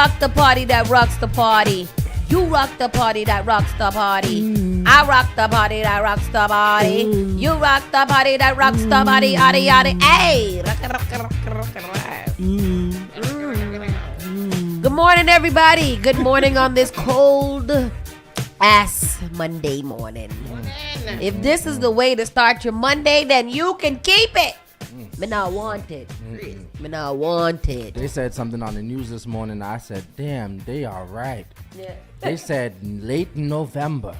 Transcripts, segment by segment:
rock the party that rocks the party. You rock the party that rocks the party. I rock the party that rocks the party. You rock the party that rocks the party. Yaddy, yaddy. Hey. Good morning, everybody. Good morning on this cold ass Monday morning. If this is the way to start your Monday, then you can keep it. Me not want it. Me not want it. They said something on the news this morning. I said, damn, they are right. Yeah. They said late November.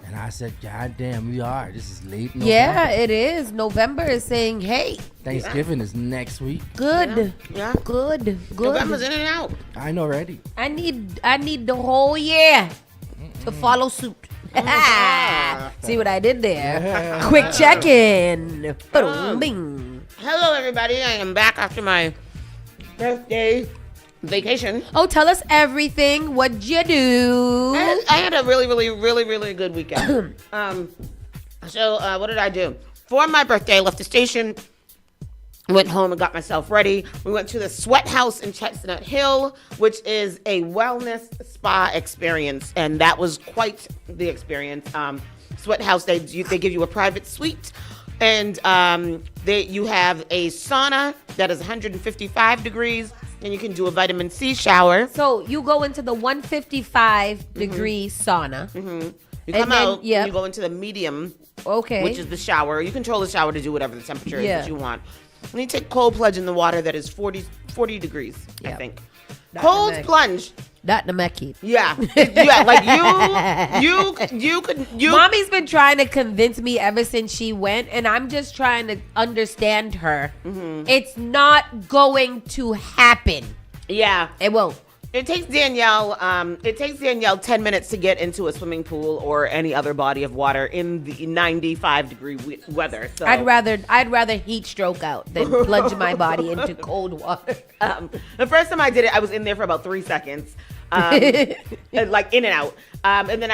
And I said, God damn, we are. This is late November. Yeah, it is. November is saying, hey. Thanksgiving is next week. Good. Yeah. Good. November's in and out. I know already. I need the whole year to follow suit. See what I did there? Yeah. Quick check-in. Bing. Hello, everybody. I am back after my birthday vacation. Oh, tell us everything. What'd you do? I had a really good weekend. So what did I do? For my birthday, I left the station, went home and got myself ready. We went to the Sweat House in Chestnut Hill, which is a wellness spa experience, and that was quite the experience. Sweat House, they give you a private suite, and you have a sauna that is 155 degrees, and you can do a vitamin C shower. So you go into the 155 degree sauna. Mm-hmm. You come out, and you go into the medium, okay, which is the shower. You control the shower to do whatever the temperature is that you want. And you take cold plunge in the water that is 40 degrees, I think. Cold plunge. Not Nameki. Yeah. Yeah, like you could. Mommy's been trying to convince me ever since she went, and I'm just trying to understand her. Mm-hmm. It's not going to happen. Yeah. It won't. It takes Danielle 10 minutes to get into a swimming pool or any other body of water in the 95 degree weather. So I'd rather heat stroke out than plunge my body into cold water. The first time I did it, I was in there for about 3 seconds. Like in and out. And then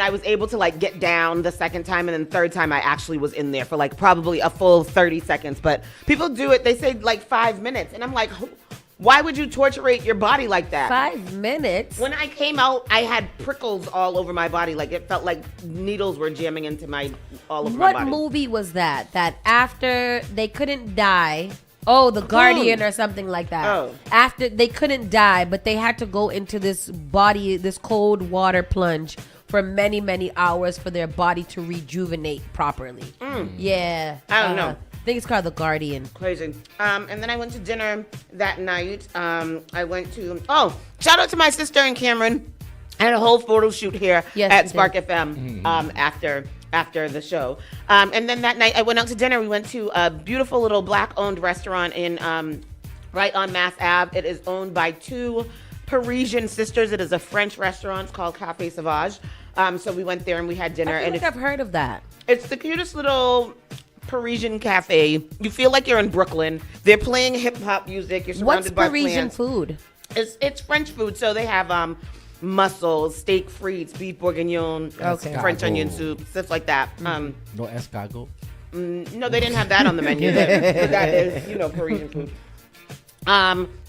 I was able to like get down the second time, and then third time I actually was in there for like probably a full 30 seconds. But people do it, they say like 5 minutes. And I'm like, why would you torturate your body like that? 5 minutes? When I came out, I had prickles all over my body. Like it felt like needles were jamming into all over my body. What movie was that? That after they couldn't die, The Guardian or something like that. Oh. After they couldn't die, but they had to go into this cold water plunge for many, many hours for their body to rejuvenate properly. Yeah. I don't know. I think it's called The Guardian. Crazy. And then I went to dinner that night. I went to, shout out to my sister and Cameron. I had a whole photo shoot here at Spark FM after the show. And then that night I went out to dinner. We went to a beautiful little black-owned restaurant in right on Mass Ave. It is owned by two Parisian sisters. It is a French restaurant. It's called Café Sauvage. So we went there and we had dinner. I think I've heard of that. It's the cutest little Parisian cafe. You feel like you're in Brooklyn. They're playing hip hop music. You're surrounded by Parisian plants. food? It's French food. So they have mussels, steak frites, beef bourguignon, French onion soup, stuff like that. No escargot. No, they didn't have that on the menu. But that is, Parisian food.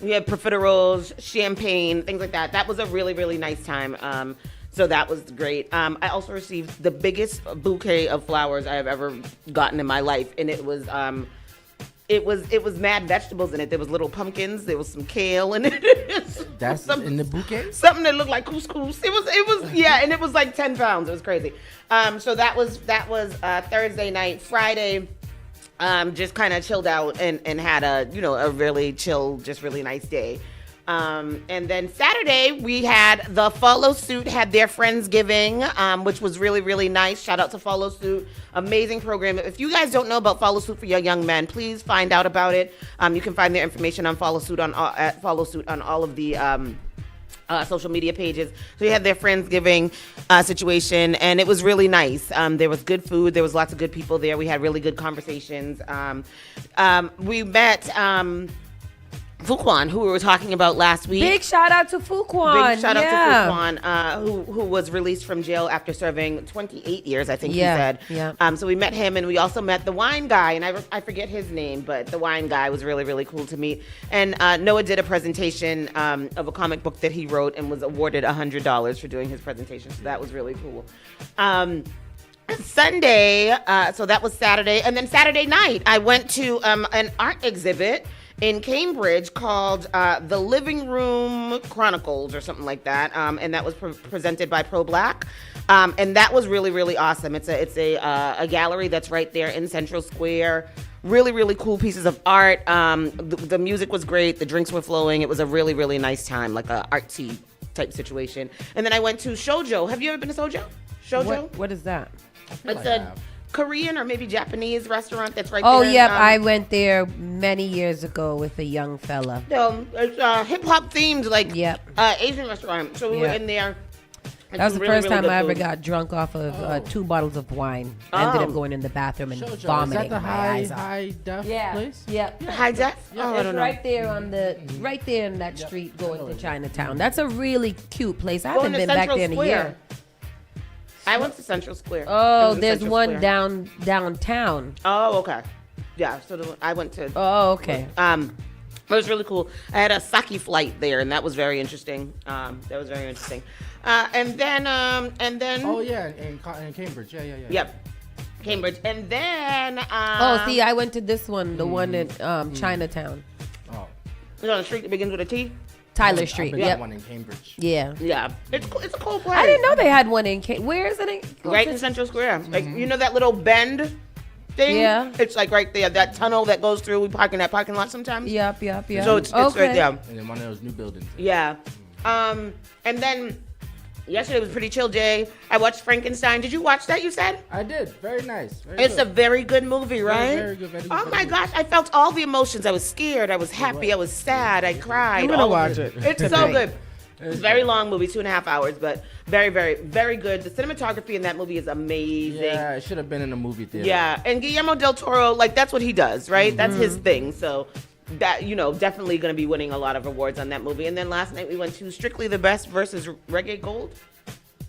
We had profiteroles, champagne, things like that. That was a really, really nice time. So that was great. I also received the biggest bouquet of flowers I have ever gotten in my life, and it was mad vegetables in it. There was little pumpkins. There was some kale in it. That's in the bouquet? Something that looked like couscous. It was and it was like 10 pounds. It was crazy. So that was Thursday night. Friday, just kind of chilled out and had a really chill, just really nice day. And then Saturday we had the Follow Suit had their Friendsgiving, which was really, really nice. Shout out to Follow Suit. Amazing program. If you guys don't know about Follow Suit for your young men, please find out about it. You can find their information on Follow Suit on all of the social media pages. So we had their Friendsgiving situation, and it was really nice. There was good food. There was lots of good people there. We had really good conversations. We met Fuquan, who we were talking about last week. Big shout out to Fuquan. Big shout out to Fuquan, who was released from jail after serving 28 years, I think he said. Yeah. So we met him, and we also met the wine guy, and I forget his name, but the wine guy was really, really cool to meet. And Noah did a presentation of a comic book that he wrote and was awarded $100 for doing his presentation. So that was really cool. Sunday, so that was Saturday, and then Saturday night, I went to an art exhibit in Cambridge called The Living Room Chronicles or something like that, and that was presented by Pro Black, and that was really, really awesome. It's a gallery that's right there in Central Square. Really, really cool pieces of art. The music was great. The drinks were flowing. It was a really, really nice time, like a artsy type situation. And then I went to Shoujo. Have you ever been to Shoujo? What is that? It's a Korean or maybe Japanese restaurant that's right Oh, there. yep. I went there many years ago with a young fella. It's hip hop themed, like Yep. Asian restaurant. So we were in there. That was the really, first really time good I ever food. got drunk off of 2 bottles of wine. Ended up going in the bathroom and Shoujo, vomiting is that the my high, eyes out. high def place? Yep. High def? Oh, I It's don't know. right there on right there in that street going to Chinatown. That's a really cute place. I haven't Going to been back Central there in a Square. year. I went to Central Square. It Oh, was in there's Central one Square. downtown. Oh, okay. Yeah, so I went to. Oh, okay. It was really cool. I had a sake flight there, and that was very interesting. And then. Oh yeah, in Cambridge. Yeah. Yep. Cambridge, and then. See, I went to this one, the one in Chinatown, Oh, You know the street that begins with a T. Tyler I've Street. been to Yep. one in Cambridge. Yeah. Yeah, it's a cool place. I didn't know they had one in. Where is it? Right in Central Square. Like you know that little bend thing. Yeah. It's like right there. That tunnel that goes through. We park in that parking lot sometimes. Yep. So it's right there. And then one of those new buildings. Yeah. And then yesterday was a pretty chill day. I watched Frankenstein. Did you watch that? You said I did. Very nice. it's a very good movie, right? very good, very good, Oh very my good. gosh, I felt all the emotions. I was scared. I was happy. I was sad. I cried. I'm gonna all of watch it. It's so good. It's a very long movie, 2.5 hours, but very, very, very good. The cinematography in that movie is amazing. Yeah, it should have been in a movie theater. Yeah, and Guillermo del Toro, like that's what he does, right? That's his thing. So that definitely going to be winning a lot of awards on that movie. And then last night we went to Strictly the Best versus Reggae Gold.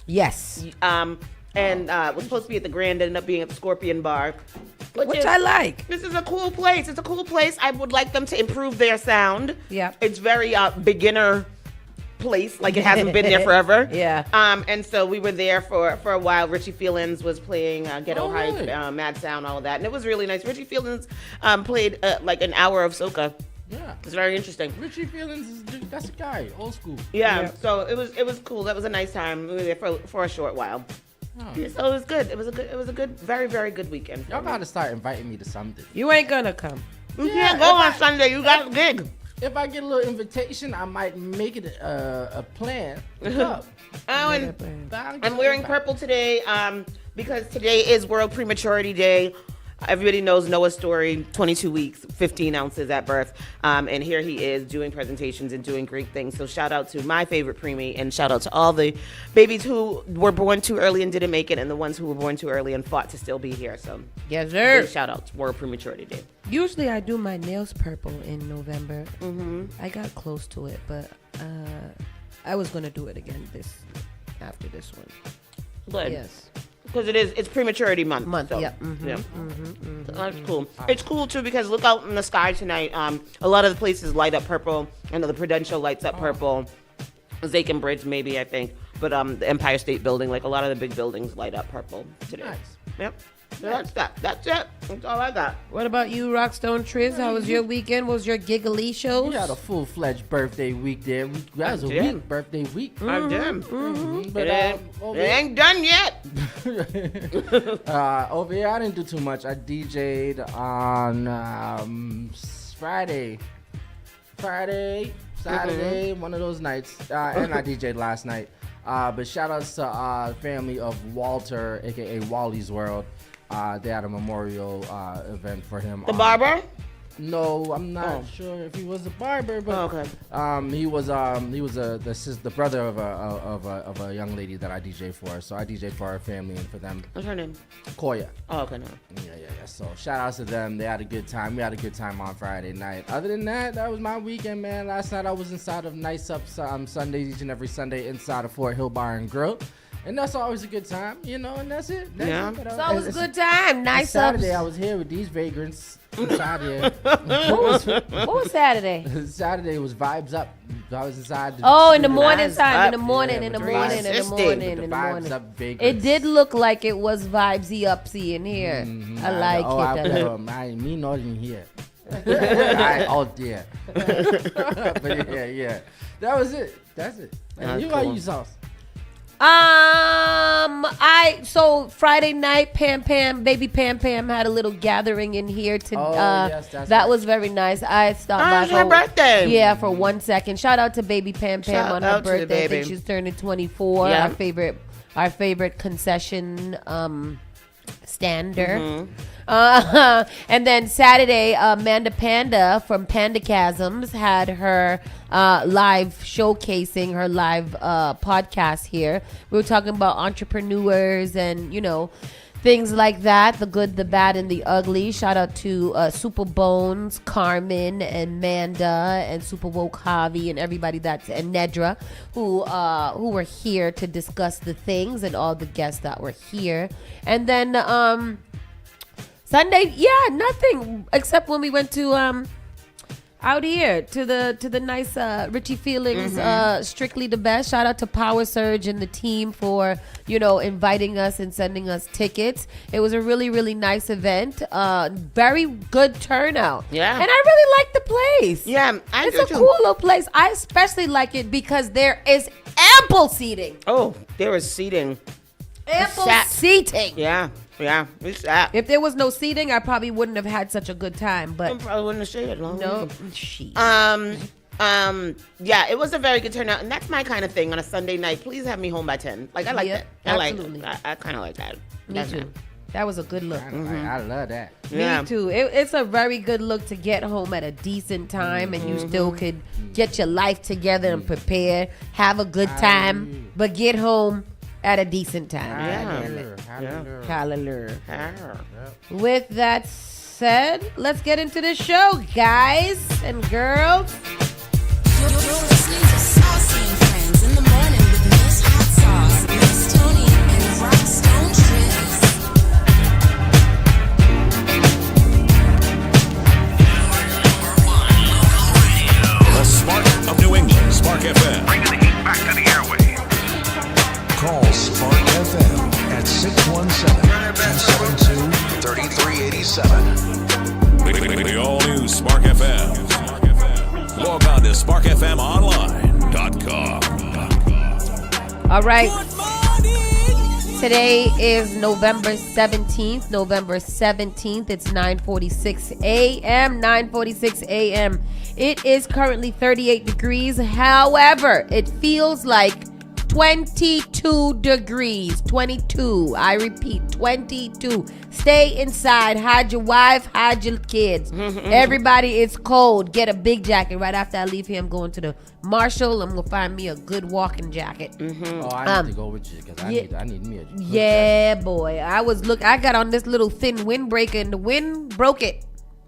Yes. And it was supposed to be at the Grand, ended up being at the Scorpion Bar, Which I like. This is a cool place. It's a cool place. I would like them to improve their sound. Yeah. It's very beginner place, like it hasn't been there forever. Yeah. And so we were there for a while. Richie Feelings was playing Ghetto Hype, really? Mad Sound, all of that, and it was really nice. Richie Feelings played like an hour of soca. Yeah. It's very interesting. Richie Feelings that's a guy, old school. Yeah. So it was cool. That was a nice time. We were there for a short while. Oh. So it was good. It was a good, very, very good weekend. Y'all gotta start inviting me to something. You ain't gonna come. You Yeah, can't go on Sunday. You got a gig. If I get a little invitation, I might make it a plan. What's up? Oh, and I'm wearing purple today because today is World Prematurity Day. Everybody knows Noah's story, 22 weeks, 15 ounces at birth. And here he is doing presentations and doing great things. So shout out to my favorite preemie and shout out to all the babies who were born too early and didn't make it and the ones who were born too early and fought to still be here. So Yes, sir. big shout out to World Prematurity Day. Usually I do my nails purple in November. I got close to it, but I was gonna do it again after this one. Good. Yes. Because it's prematurity month. So, yep. Yeah. So that's cool. It's cool too because look out in the sky tonight. A lot of the places light up purple. I know the Prudential lights up purple. Zakin Bridge maybe, I think. But the Empire State Building, like a lot of the big buildings light up purple today. Nice. Yep. So that's that. That's it. That's all I got. What about you, Rockstone Triz? How was your weekend? What was your giggly shows? We had a full-fledged birthday week there. That was a did. week, birthday week. I did. But It ain't done yet. over here, I didn't do too much. I DJ'd on Friday, Saturday, one of those nights, and I DJ'd last night. But shout outs to the family of Walter, aka Wally's World. They had a memorial event for him. The barber? No, I'm not sure if he was a barber, but okay. he was the brother of a young lady that I DJ for. So I DJ for her family and for them. What's her name? Koya. Oh, okay, no. Yeah. So shout outs to them. They had a good time. We had a good time on Friday night. Other than that, that was my weekend, man. Last night I was inside of Nice Up Sundays each and every Sunday inside of Fort Hill Bar and Grill. And that's always a good time, you know, and that's it. It's always a good time. Nice Saturday, I was here with these vagrants inside here. What was Saturday? Saturday was Vibes Up. I was inside. In the morning time. In the morning. Vibes Up vagrants. It did look like it was vibesy upsy in here. I like it. I me not in here. I out there. But yeah. That was it. That's it. And you got you sauce. So Friday night, Baby Pam had a little gathering in here to yes, that's that right. was very nice. I stopped by It's her birthday. Yeah, for 1 second. Shout out to Baby Pam on her out to the birthday. I think baby. she's turning 24. Yeah. Our favorite concession stander. Mm-hmm. And then Saturday, Amanda Panda from Pandacasms had her live showcasing her live podcast here. We were talking about entrepreneurs and, you know, things like that, the good, the bad, and the ugly. Shout out to Super Bones, Carmen, and Manda, and Super Woke Javi, and everybody and Nedra, who were here to discuss the things, and all the guests that were here. And then Sunday, nothing except when we went to out here to the nice Richie Feelings, Strictly the Best. Shout out to Power Surge and the team for, you know, inviting us and sending us tickets. It was a really, really nice event. Very good turnout. Yeah. And I really like the place. Yeah, It's a cool little place. I especially like it because there is ample seating. Oh, there was seating. Ample seating. Yeah. We sat. If there was no seating, I probably wouldn't have had such a good time. I But probably wouldn't have stayed as long. no, she. Yeah, it was a very good turnout, and that's my kind of thing on a Sunday night. Please have me home by 10. Like, I like Yep, that. absolutely. I kind of like that. Me That's too. it. That was a good look. I love that. Yeah. Me too. It's a very good look to get home at a decent time and you still could get your life together and prepare, have a good time, but get home at a decent time. Hallelujah. With that said, let's get into the show, guys and girls. You're listening to Saucy and Friends in the morning with Miss Hot Sauce, Miss Tony, and Rockstone Triz. The Spark of New England, Spark FM. Bringing the heat back to the airway. Call Spark FM at 617-272-3387. The all-new Spark FM. Log on to sparkfmonline.com. All right. Today is November 17th. It's 9:46 a.m. 9:46 a.m. It is currently 38 degrees. However, it feels like 22 degrees. 22. I repeat, 22. Stay inside. Hide your wife. Hide your kids. Everybody, it's cold. Get a big jacket. Right after I leave here, I'm going to the Marshall. I'm going to find me a good walking jacket. Oh, I need to go with you because I need me a good Yeah, boy. I got on this little thin windbreaker and the wind broke it.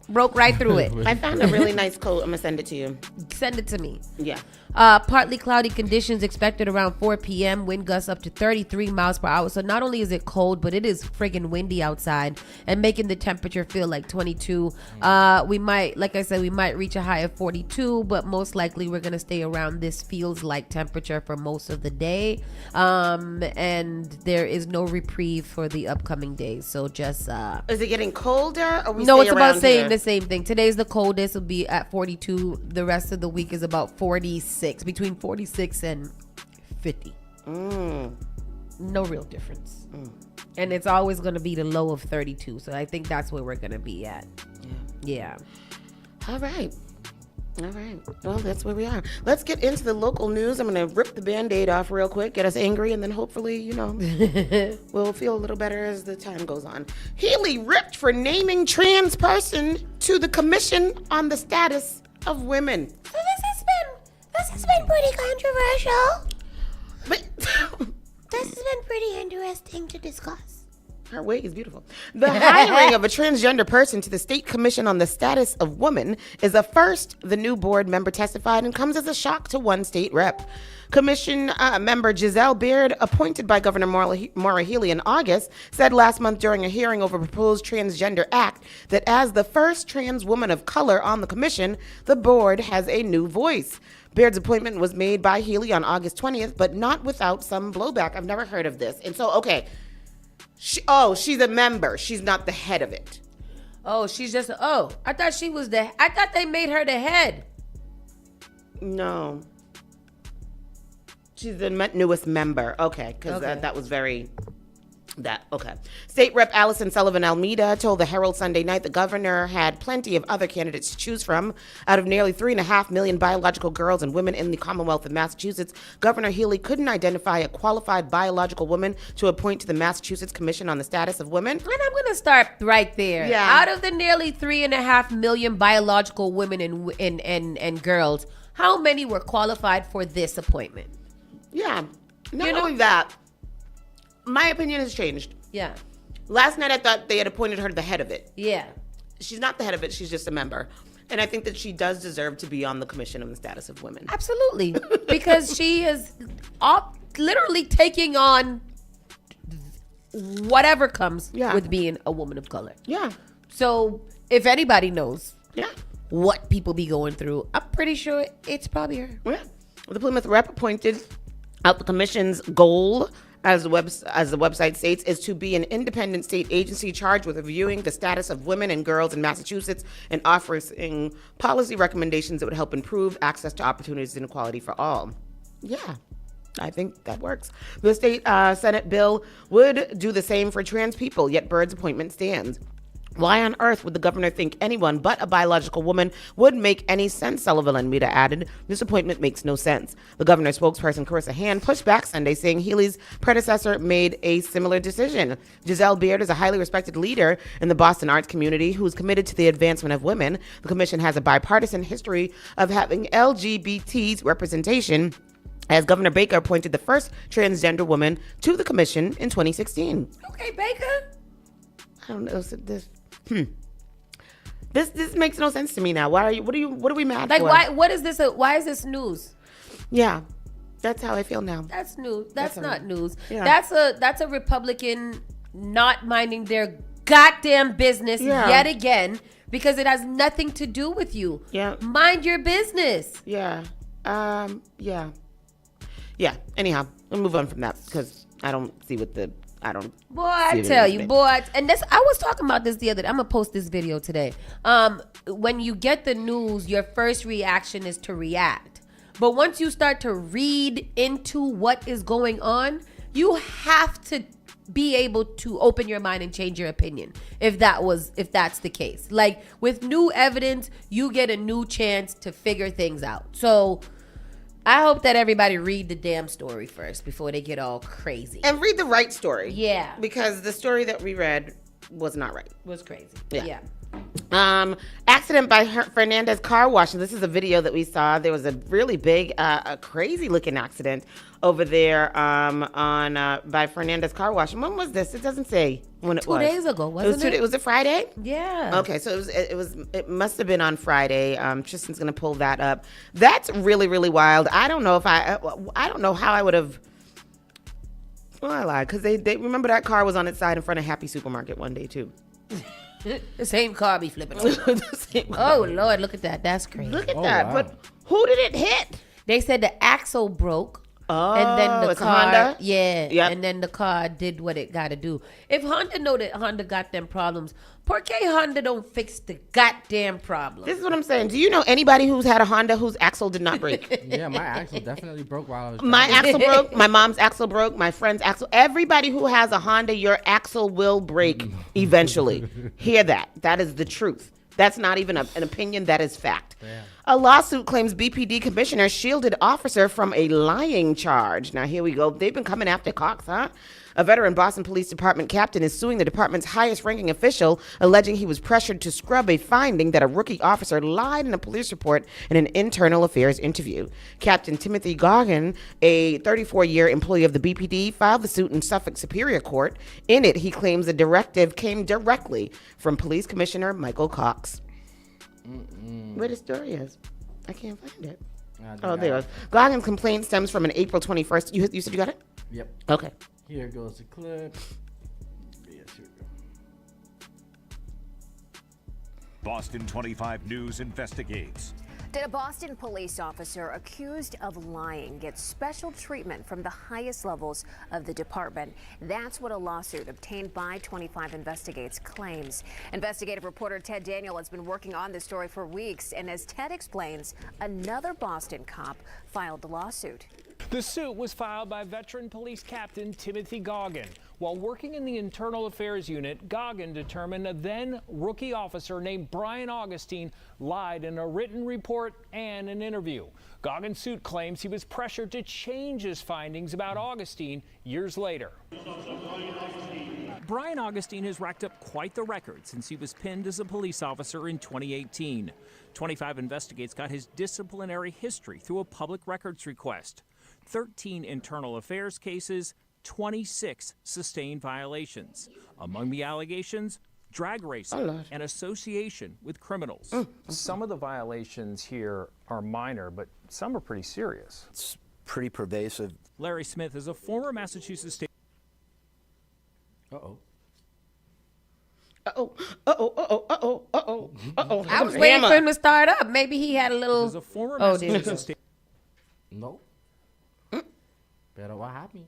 Broke right through it. I found a really nice coat. I'm going to send it to you. Send it to me. Yeah. Partly cloudy conditions expected around 4 p.m. Wind gusts up to 33 miles per hour. So not only is it cold, but it is friggin' windy outside and making the temperature feel like 22. We might, like I said, we might reach a high of 42, but most likely we're going to stay around this feels like temperature for most of the day. And there is no reprieve for the upcoming days. So just... Is it getting colder? Or we no, stay it's about around saying here? the same thing. Today's the coldest. Will be at 42. The rest of the week is about 46. Between 46 and 50. No real difference. And it's always going to be the low of 32. So I think that's where we're going to be at. Yeah. All right. Well, that's where we are. Let's get into the local news. I'm going to rip the Band-Aid off real quick, get us angry, and then hopefully, we'll feel a little better as the time goes on. Healy ripped for naming trans person to the Commission on the Status of Women. So this has been pretty controversial. But This has been pretty interesting to discuss. her wig is beautiful. The hiring of a transgender person to the State Commission on the Status of Women is a first, the new board member testified, and comes as a shock to one state rep. Commission member Giselle Beard, appointed by Governor Maura Healey in August, said last month during a hearing over a proposed transgender act that as the first trans woman of color on the commission, the board has a new voice. Beard's appointment was made by Healey on August 20th, but not without some blowback. I've never heard of this. And so, okay. She's a member. She's not the head of it. Oh, she's just. Oh, I thought they made her the head. No. She's the newest member. Okay, because Okay. that was very. Okay. State Rep Allison Sullivan Almeida told the Herald Sunday night the governor had plenty of other candidates to choose from. Out of nearly 3.5 million biological girls and women in the Commonwealth of Massachusetts, Governor Healey couldn't identify a qualified biological woman to appoint to the Massachusetts Commission on the Status of Women. And I'm going to start right there. Yeah. Out of the nearly 3.5 million biological women and girls, how many were qualified for this appointment? Yeah. Not You know- only that, my opinion has changed. Yeah. Last night I thought they had appointed her the head of it. Yeah. She's not the head of it, she's just a member. And I think that she does deserve to be on the Commission on the Status of Women. Absolutely. Because she is literally taking on whatever comes Yeah. with being a woman of color. Yeah. So if anybody knows Yeah. what people be going through, I'm pretty sure it's probably her. Yeah. The Plymouth rep pointed out the commission's goal, as the website states, is to be an independent state agency charged with reviewing the status of women and girls in Massachusetts and offering policy recommendations that would help improve access to opportunities and equality for all. Yeah. I think that works. The state Senate bill would do the same for trans people, yet Bird's appointment stands. Why on earth would the governor think anyone but a biological woman would make any sense, Sullivan Almeida added. This appointment makes no sense. The governor's spokesperson, Carissa Hand, pushed back Sunday, saying Healey's predecessor made a similar decision. Giselle Beard is a highly respected leader in the Boston arts community who is committed to the advancement of women. The commission has a bipartisan history of having LGBT's representation, as Governor Baker appointed the first transgender woman to the commission in 2016. Okay, Baker. I don't know. This makes no sense to me now. What are we mad Like, for? why? What is this? Why is this news? Yeah, that's how I feel now. That's news. That's not news. Yeah. That's a Republican not minding their goddamn business Yeah. yet again because it has nothing to do with you. Yeah. Mind your business. Yeah. Yeah. Anyhow, we'll move on from that because I don't see what the Boy, I tell you, boy, and this I was talking about this the other day. I'm gonna post this video today. When you get the news, your first reaction is to react. But once you start to read into what is going on, you have to be able to open your mind and change your opinion if that's the case. Like with new evidence, you get a new chance to figure things out. So I hope that everybody read the damn story first before they get all crazy. And read the right story. Yeah. Because the story that we read was not right. Was crazy. Yeah. Accident by Fernandez car wash. And this is a video that we saw. There was a really big, crazy looking accident over there by Fernandez car wash. And when was this? It doesn't say when it was. 2 days ago, wasn't it? Was it Friday? Yeah. Okay, so it must have been on Friday. Tristan's gonna pull that up. That's really, really wild. I don't know how I would have. Well, I lied because they remember that car was on its side in front of Happy Supermarket one day too. The same car be flipping over. The same car. Oh, Lord, look at that. That's crazy. Look at Oh, that. wow. But who did it hit? They said the axle broke. Oh, And then the it's a car, Honda? yeah, Yep. and then the car did what it got to do. If Honda know that Honda got them problems, por qué Honda don't fix the goddamn problem? This is what I'm saying. Do you know anybody who's had a Honda whose axle did not break? Yeah, my axle definitely broke while I was My driving. axle broke. My mom's axle broke. My friend's axle. Everybody who has a Honda, your axle will break eventually. Hear that. That is the truth. That's not even an opinion. That is fact. Yeah. A lawsuit claims BPD commissioner shielded officer from a lying charge. Now, here we go. They've been coming after Cox, huh? A veteran Boston Police Department captain is suing the department's highest-ranking official, alleging he was pressured to scrub a finding that a rookie officer lied in a police report in an internal affairs interview. Captain Timothy Goggin, a 34-year employee of the BPD, filed the suit in Suffolk Superior Court. In it, he claims the directive came directly from Police Commissioner Michael Cox. Where the story is? I can't find it. Oh, there it is. Goggin's complaint stems from an April 21st. You said you got it? Yep. Okay. Here goes the clip. Yes, here we go. Boston 25 News investigates. Did a Boston police officer accused of lying get special treatment from the highest levels of the department? That's what a lawsuit obtained by 25 Investigates claims. Investigative reporter Ted Daniel has been working on this story for weeks, and as Ted explains, another Boston cop filed the lawsuit. The suit was filed by veteran police captain Timothy Goggin. While working in the Internal Affairs Unit, Goggin determined a then rookie officer named Brian Augustine lied in a written report and an interview. Goggin's suit claims he was pressured to change his findings about Augustine years later. Brian Augustine has racked up quite the record since he was pinned as a police officer in 2018. 25 Investigates got his disciplinary history through a public records request. 13 internal affairs cases, 26 sustained violations. Among the allegations, drag racing and association with criminals. Some of the violations here are minor, but some are pretty serious. It's pretty pervasive. Larry Smith is a former Massachusetts state. I was waiting for him to start up. Maybe he had a little. Is a former Massachusetts state. No. Pero what happened?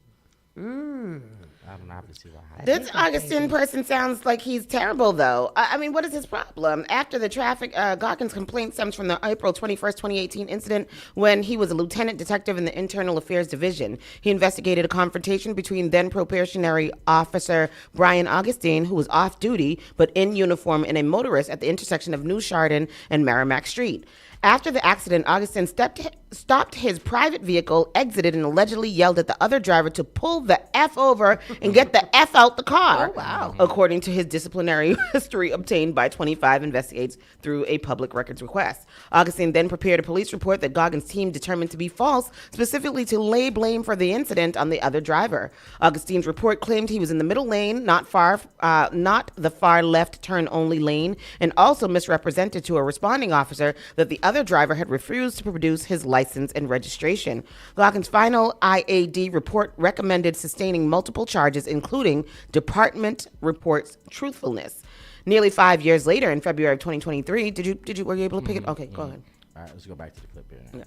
I don't have to see what happened. This Augustine person sounds like he's terrible, though. I mean, what is his problem? After the traffic, Goggin's complaint stems from the April 21st, 2018 incident when he was a lieutenant detective in the Internal Affairs Division. He investigated a confrontation between then probationary officer Brian Augustine, who was off duty but in uniform, and a motorist at the intersection of New Chardon and Merrimack Street. After the accident, Augustine stopped his private vehicle, exited, and allegedly yelled at the other driver to pull the F over and get the F out the car. Oh, wow. According to his disciplinary history obtained by 25 Investigates through a public records request. Augustine then prepared a police report that Goggin's team determined to be false, specifically to lay blame for the incident on the other driver. Augustine's report claimed he was in the middle lane, not the far left turn-only lane, and also misrepresented to a responding officer that the other driver had refused to produce his license and registration. Goggin's final IAD report recommended sustaining multiple charges, including department reports truthfulness. Nearly 5 years later, in February of 2023, were you able to pick it? Okay, go ahead. All right, let's go back to the clip here. Yeah.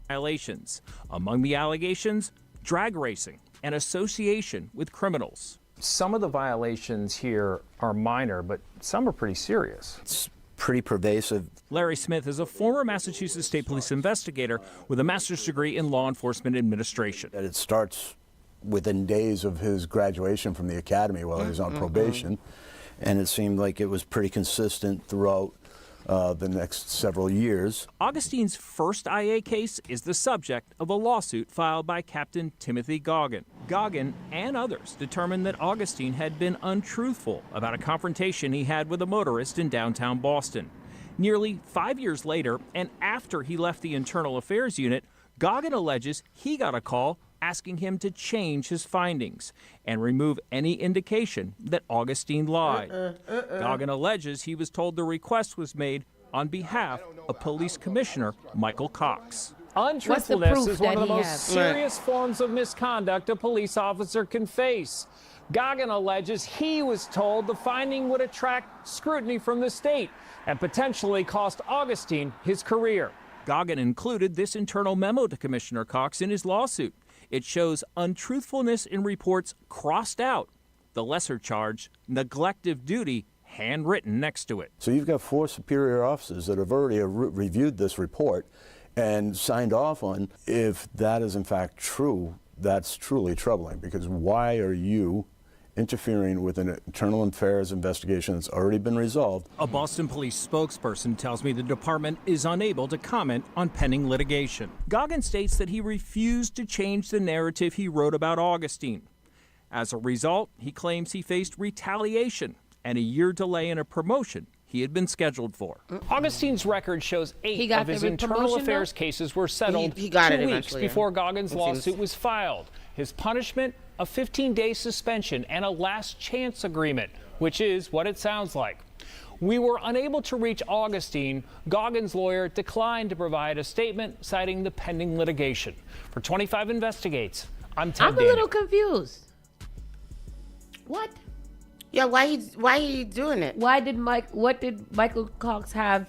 Violations. Among the allegations, drag racing and association with criminals. Some of the violations here are minor, but some are pretty serious. It's pretty pervasive. Larry Smith is a former Massachusetts State Police investigator with a master's degree in law enforcement administration. That it starts within days of his graduation from the academy while he was on probation, And it seemed like it was pretty consistent throughout the next several years. Augustine's first IA case is the subject of a lawsuit filed by Captain Timothy Goggin. Goggin and others determined that Augustine had been untruthful about a confrontation he had with a motorist in downtown Boston. Nearly 5 years later, and after he left the Internal Affairs Unit, Goggin alleges he got a call asking him to change his findings and remove any indication that Augustine lied. Goggin alleges he was told the request was made on behalf of Police Commissioner Michael Cox. Untruthfulness is one of the that he most has? serious forms of misconduct a police officer can face. Goggin alleges he was told the finding would attract scrutiny from the state and potentially cost Augustine his career. Goggin included this internal memo to Commissioner Cox in his lawsuit. It shows untruthfulness in reports crossed out, the lesser charge, neglect of duty, handwritten next to it. So you've got 4 superior officers that have already reviewed this report and signed off on. If that is in fact true, that's truly troubling, because why are you interfering with an internal affairs investigation that's already been resolved? A Boston police spokesperson tells me the department is unable to comment on pending litigation. Goggin states that he refused to change the narrative he wrote about Augustine. As a result, he claims he faced retaliation and a year delay in a promotion he had been scheduled for. Augustine's record shows 8 got of his the internal promotion, affairs though? cases were settled He got 2 it weeks eventually, yeah. before Goggins' It lawsuit seems- was filed. His punishment, a 15-day suspension and a last chance agreement, which is what it sounds like. We were unable to reach Augustine. Goggins' lawyer declined to provide a statement citing the pending litigation. For 25 Investigates, I'm Ted I'm a Daniel. little confused. What? Yeah, why he doing it? What did Michael Cox have?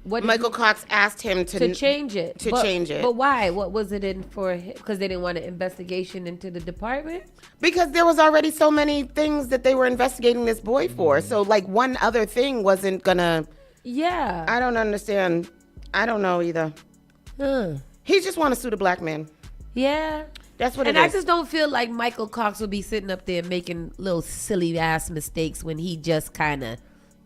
What did Michael Cox asked him to change it. change it. But why? What was it in for? Because they didn't want an investigation into the department? Because there was already so many things that they were investigating this boy for. So like one other thing wasn't gonna. Yeah. I don't understand. I don't know either. He just want to sue the black man. Yeah. That's what And it I is. just don't feel like Michael Cox will be sitting up there making little silly ass mistakes when he just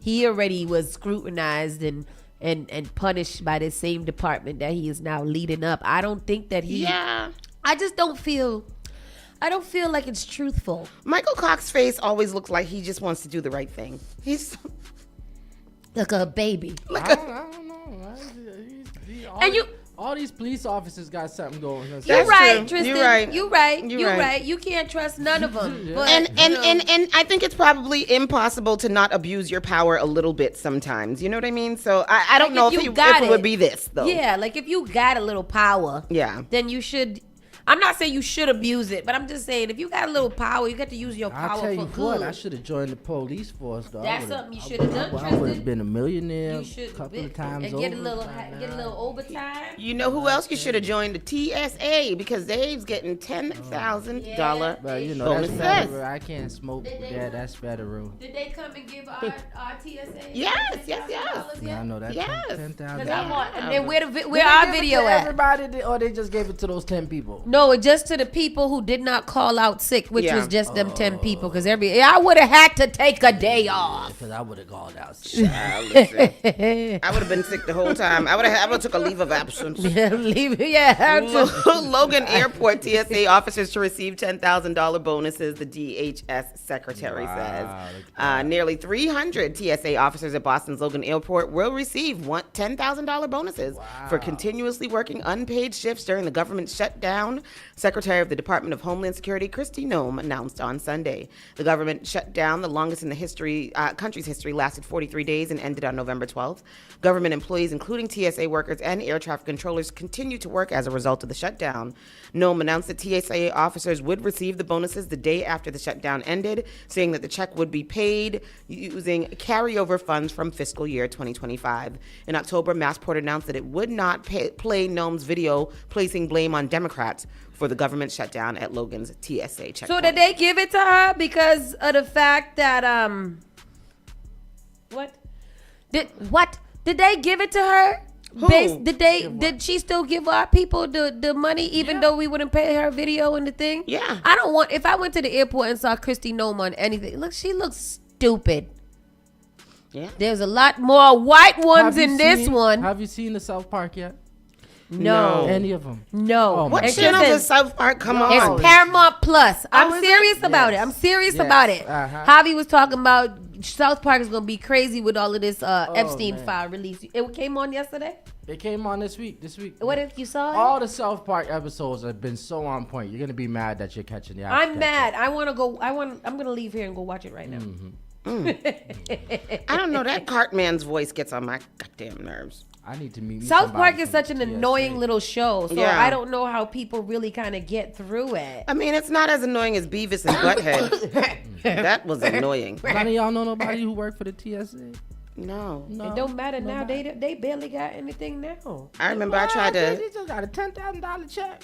he already was scrutinized and punished by the same department that he is now leading up. I don't think that he. Yeah. I just don't feel. I don't feel like it's truthful. Michael Cox's face always looks like he just wants to do the right thing. He's like a baby. I don't know. And you. All these police officers got something going. You're right, true. Tristan. You're right. You're right. You're You're right. right. You can't trust none of them. But, And I think it's probably impossible to not abuse your power a little bit sometimes. You know what I mean? So I don't know if it would be this though. Yeah, like if you got a little power, Yeah. then you should. I'm not saying you should abuse it, but I'm just saying if you got a little power, you got to use your power I'll tell you for what, good. I should have joined the police force, though. That's something you should have done, I would Tristan. have been a millionaire You a should couple of times and over. get a little overtime. You know who else you should have joined? The TSA because Dave's getting $10,000 But you know, bonuses. that's better. I can't smoke that. That's better. Did they come and give our TSA? Yes. Yeah, I know that. Yes. 10,000. And then where Did our they give it video to at? Everybody, or they just gave it to those 10 people? No, just to the people who did not call out sick, which Yeah. was just them 10 people. Because I would have had to take a day off. Because I would have gone out. I would have been sick the whole time. I would have took a leave of absence. Logan Airport TSA officers to receive $10,000 bonuses, the DHS secretary says. Nearly 300 TSA officers at Boston's Logan Airport will receive $10,000 bonuses for continuously working unpaid shifts during the government shutdown. Secretary of the Department of Homeland Security, Kristi Noem, announced on Sunday. The government shutdown, the longest in the country's history, lasted 43 days and ended on November 12th. Government employees, including TSA workers and air traffic controllers, continue to work as a result of the shutdown. Noem announced that TSA officers would receive the bonuses the day after the shutdown ended, saying that the check would be paid using carryover funds from fiscal year 2025. In October, Massport announced that it would not play Noem's video placing blame on Democrats for the government shutdown at Logan's TSA checkpoint. So did they give it to her because of the fact that did they give it to her? Who? Did she still give our people the money even though we wouldn't pay her video and the thing? Yeah. I don't want if I went to the airport and saw Kristi Noem on anything. Look, she looks stupid. Yeah. There's a lot more white ones in this one. Have you seen the South Park yet? No. Any of them? No. Oh, What my channel Listen, does South Park come on? It's Paramount Plus. I'm is it? serious about it. Yes. I'm serious Yes. about it. Uh-huh. Javi was talking about South Park is gonna be crazy with all of this Epstein man. file release. It came on yesterday. It came on this week. What if you saw it? All the South Park episodes have been so on point. You're gonna be mad that you're catching the. I'm mad. I'm gonna leave here and go watch it right now. I don't know. That Cartman's voice gets on my goddamn nerves. I need to meet. South Park somebody is from such an TSA. annoying little show, so Yeah. I don't know how people really kind of get through it. I mean, it's not as annoying as Beavis and Butthead. That was annoying. None of y'all know nobody who worked for the TSA. No. It don't matter now. They barely got anything now. I remember I tried They to just got a $10,000 check.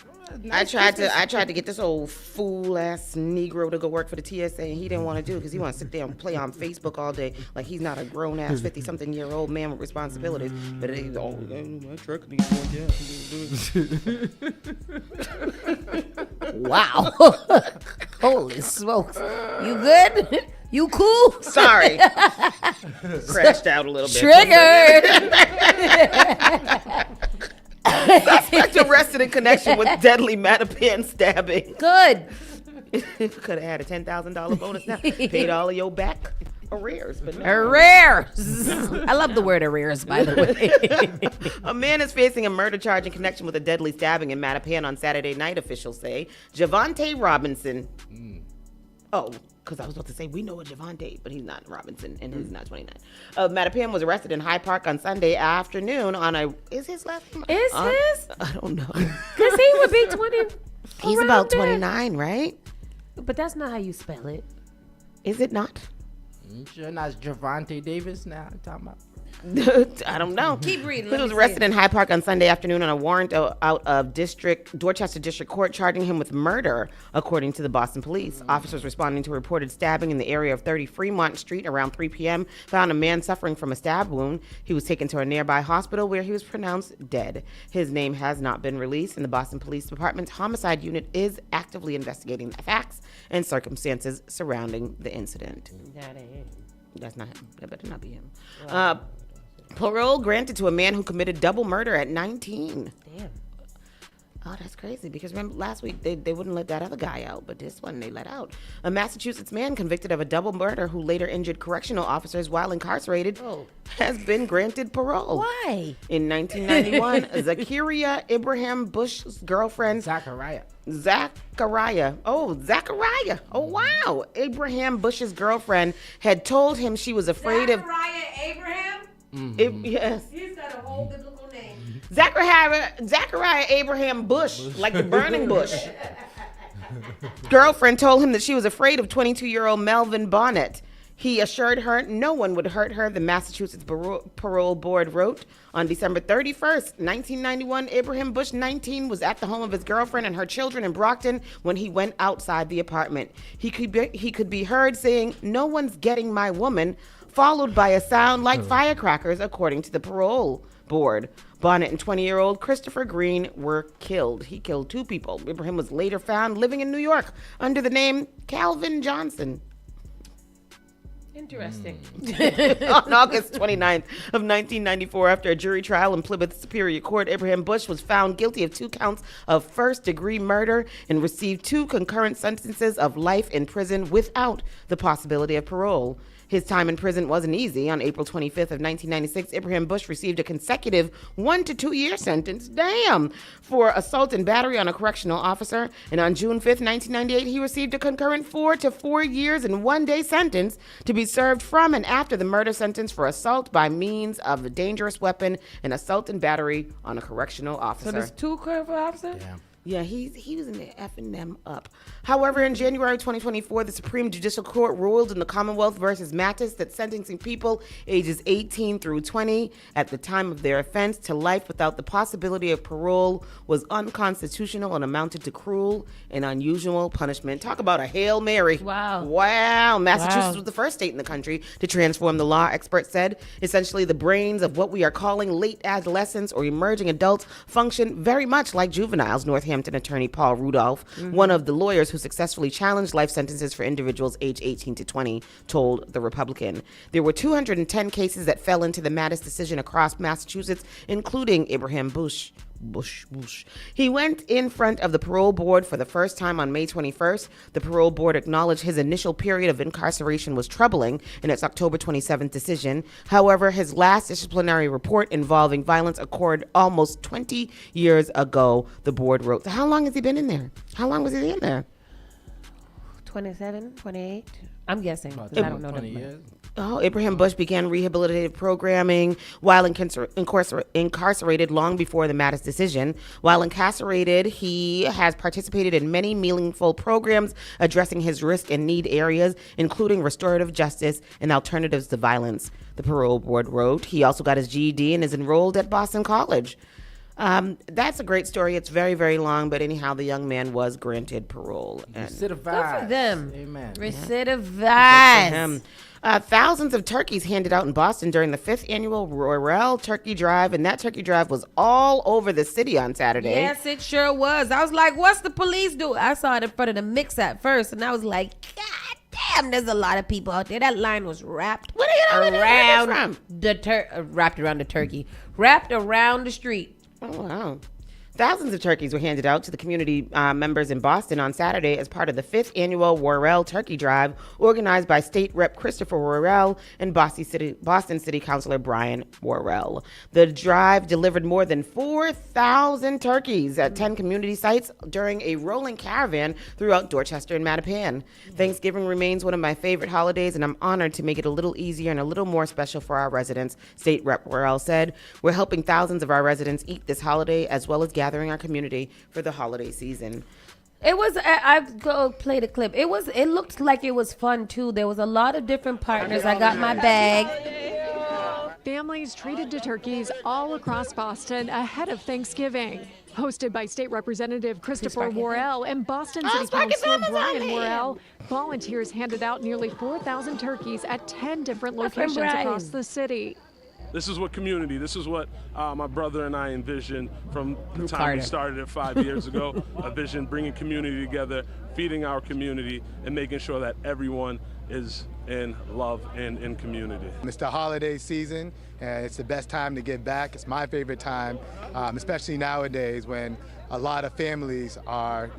I tried to get this old fool ass Negro to go work for the TSA, and he didn't want to do it because he wants to sit there and play on Facebook all day like he's not a grown ass 50-something-year-old man with responsibilities. But he's my truck needs more gas. Wow. Holy smokes. You good? You cool? Sorry, crashed out a little bit. Triggered. Suspect arrested in connection with deadly Mattapan stabbing. Good. Could have had a $10,000 bonus now. Paid all of your back arrears. But no. Arrears. I love the word arrears, by the way. A man is facing a murder charge in connection with a deadly stabbing in Mattapan on Saturday night, officials say. Javante Robinson. Oh, because I was about to say, we know a Javante, but he's not Robinson, and he's not 29. Mattapan was arrested in Hyde Park on Sunday afternoon on a... Is his last name? Is his? I don't know. Because he would be 20. He's about 29, right? But that's not how you spell it. Is it not? Sure, not Javante Davis now. I'm talking about. I don't know. Keep reading. He was arrested in Hyde Park on Sunday afternoon on a warrant out of Dorchester District Court charging him with murder, according to the Boston Police. Officers responding to a reported stabbing in the area of 30 Fremont Street around 3 p.m. found a man suffering from a stab wound. He was taken to a nearby hospital where he was pronounced dead. His name has not been released, and the Boston Police Department's homicide unit is actively investigating the facts and circumstances surrounding the incident. That ain't him. That's not him. That better not be him. Parole granted to a man who committed double murder at 19. Damn. Oh, that's crazy, because remember last week they wouldn't let that other guy out, but this one they let out. A Massachusetts man convicted of a double murder who later injured correctional officers while incarcerated has been granted parole. Why? In 1991, Zakaria Abraham Bush's girlfriend... Zachariah. Oh, wow. Abraham Bush's girlfriend had told him she was afraid of... Zachariah Abraham? Yes. He's got a whole biblical name. Zachariah Abraham Bush, like the burning bush. Girlfriend told him that she was afraid of 22-year-old Melvin Bonnet. He assured her no one would hurt her, the Massachusetts Parole Board wrote. On December 31st, 1991, Abraham Bush, 19, was at the home of his girlfriend and her children in Brockton when he went outside the apartment. He could be heard saying, "No one's getting my woman," followed by a sound like firecrackers, according to the parole board. Bonnet and 20-year-old Christopher Green were killed. He killed 2 people. Abraham was later found living in New York under the name Calvin Johnson. Interesting. On August 29th of 1994, after a jury trial in Plymouth Superior Court, Abraham Bush was found guilty of 2 counts of first-degree murder and received 2 concurrent sentences of life in prison without the possibility of parole. His time in prison wasn't easy. On April 25th of 1996, Abraham Bush received a consecutive 1 to 2 year sentence, for assault and battery on a correctional officer. And on June 5th, 1998, he received a concurrent 4 to 4 years and 1 day sentence to be served from and after the murder sentence for assault by means of a dangerous weapon and assault and battery on a correctional officer. So there's 2 correctional officers? Damn. Yeah, he was in there effing them up. However, in January 2024, the Supreme Judicial Court ruled in the Commonwealth versus Mathis that sentencing people ages 18 through 20 at the time of their offense to life without the possibility of parole was unconstitutional and amounted to cruel and unusual punishment. Talk about a Hail Mary. Wow. Massachusetts was the first state in the country to transform the law, experts said. Essentially, the brains of what we are calling late adolescents or emerging adults function very much like juveniles, Northampton attorney Paul Rudolph, one of the lawyers who successfully challenged life sentences for individuals aged 18 to 20, told the Republican. There were 210 cases that fell into the Mattis decision across Massachusetts, including Abraham Bush. He went in front of the parole board for the first time on May 21st. The parole board acknowledged his initial period of incarceration was troubling in its October 27th decision. However, his last disciplinary report involving violence occurred almost 20 years ago, the board wrote. So how long has he been in there? How long was he in there? 27, 28? I'm guessing. I don't know. 20 years. Abraham Bush began rehabilitative programming while incarcerated long before the Mattis decision. While incarcerated, he has participated in many meaningful programs addressing his risk and need areas, including restorative justice and alternatives to violence, the parole board wrote. He also got his GED and is enrolled at Boston College. That's a great story. It's very, very long, but anyhow, the young man was granted parole. Recidivized. Good for them. Amen. Recidivized. Thousands of turkeys handed out in Boston during the 5th annual Royale Turkey Drive, and that turkey drive was all over the city on Saturday. Yes, it sure was. I was like, what's the police do? I saw it in front of the mix at first, and I was like, God damn, there's a lot of people out there. That line was wrapped around the turkey, wrapped around the street. Oh, wow. Thousands of turkeys were handed out to the community members in Boston on Saturday as part of the 5th annual Worrell Turkey Drive, organized by State Rep Christopher Worrell and Boston City Councilor Brian Worrell. The drive delivered more than 4,000 turkeys at 10 community sites during a rolling caravan throughout Dorchester and Mattapan. Thanksgiving remains one of my favorite holidays, and I'm honored to make it a little easier and a little more special for our residents, State Rep Worrell said. We're helping thousands of our residents eat this holiday as well as gathering our community for the holiday season. It was. I go play the clip. It looked like it was fun too. There was a lot of different partners. I got my bag. Families treated to turkeys all across Boston ahead of Thanksgiving. Hosted by State Representative Christopher Worrell and Boston City Councilor Brian Worrell, volunteers handed out nearly 4,000 turkeys at 10 different locations across the city. This is what community, this is what my brother and I envisioned from the time we started it 5 years ago. A vision bringing community together, feeding our community, and making sure that everyone is in love and in community. It's the holiday season, and it's the best time to give back. It's my favorite time, especially nowadays when a lot of families are,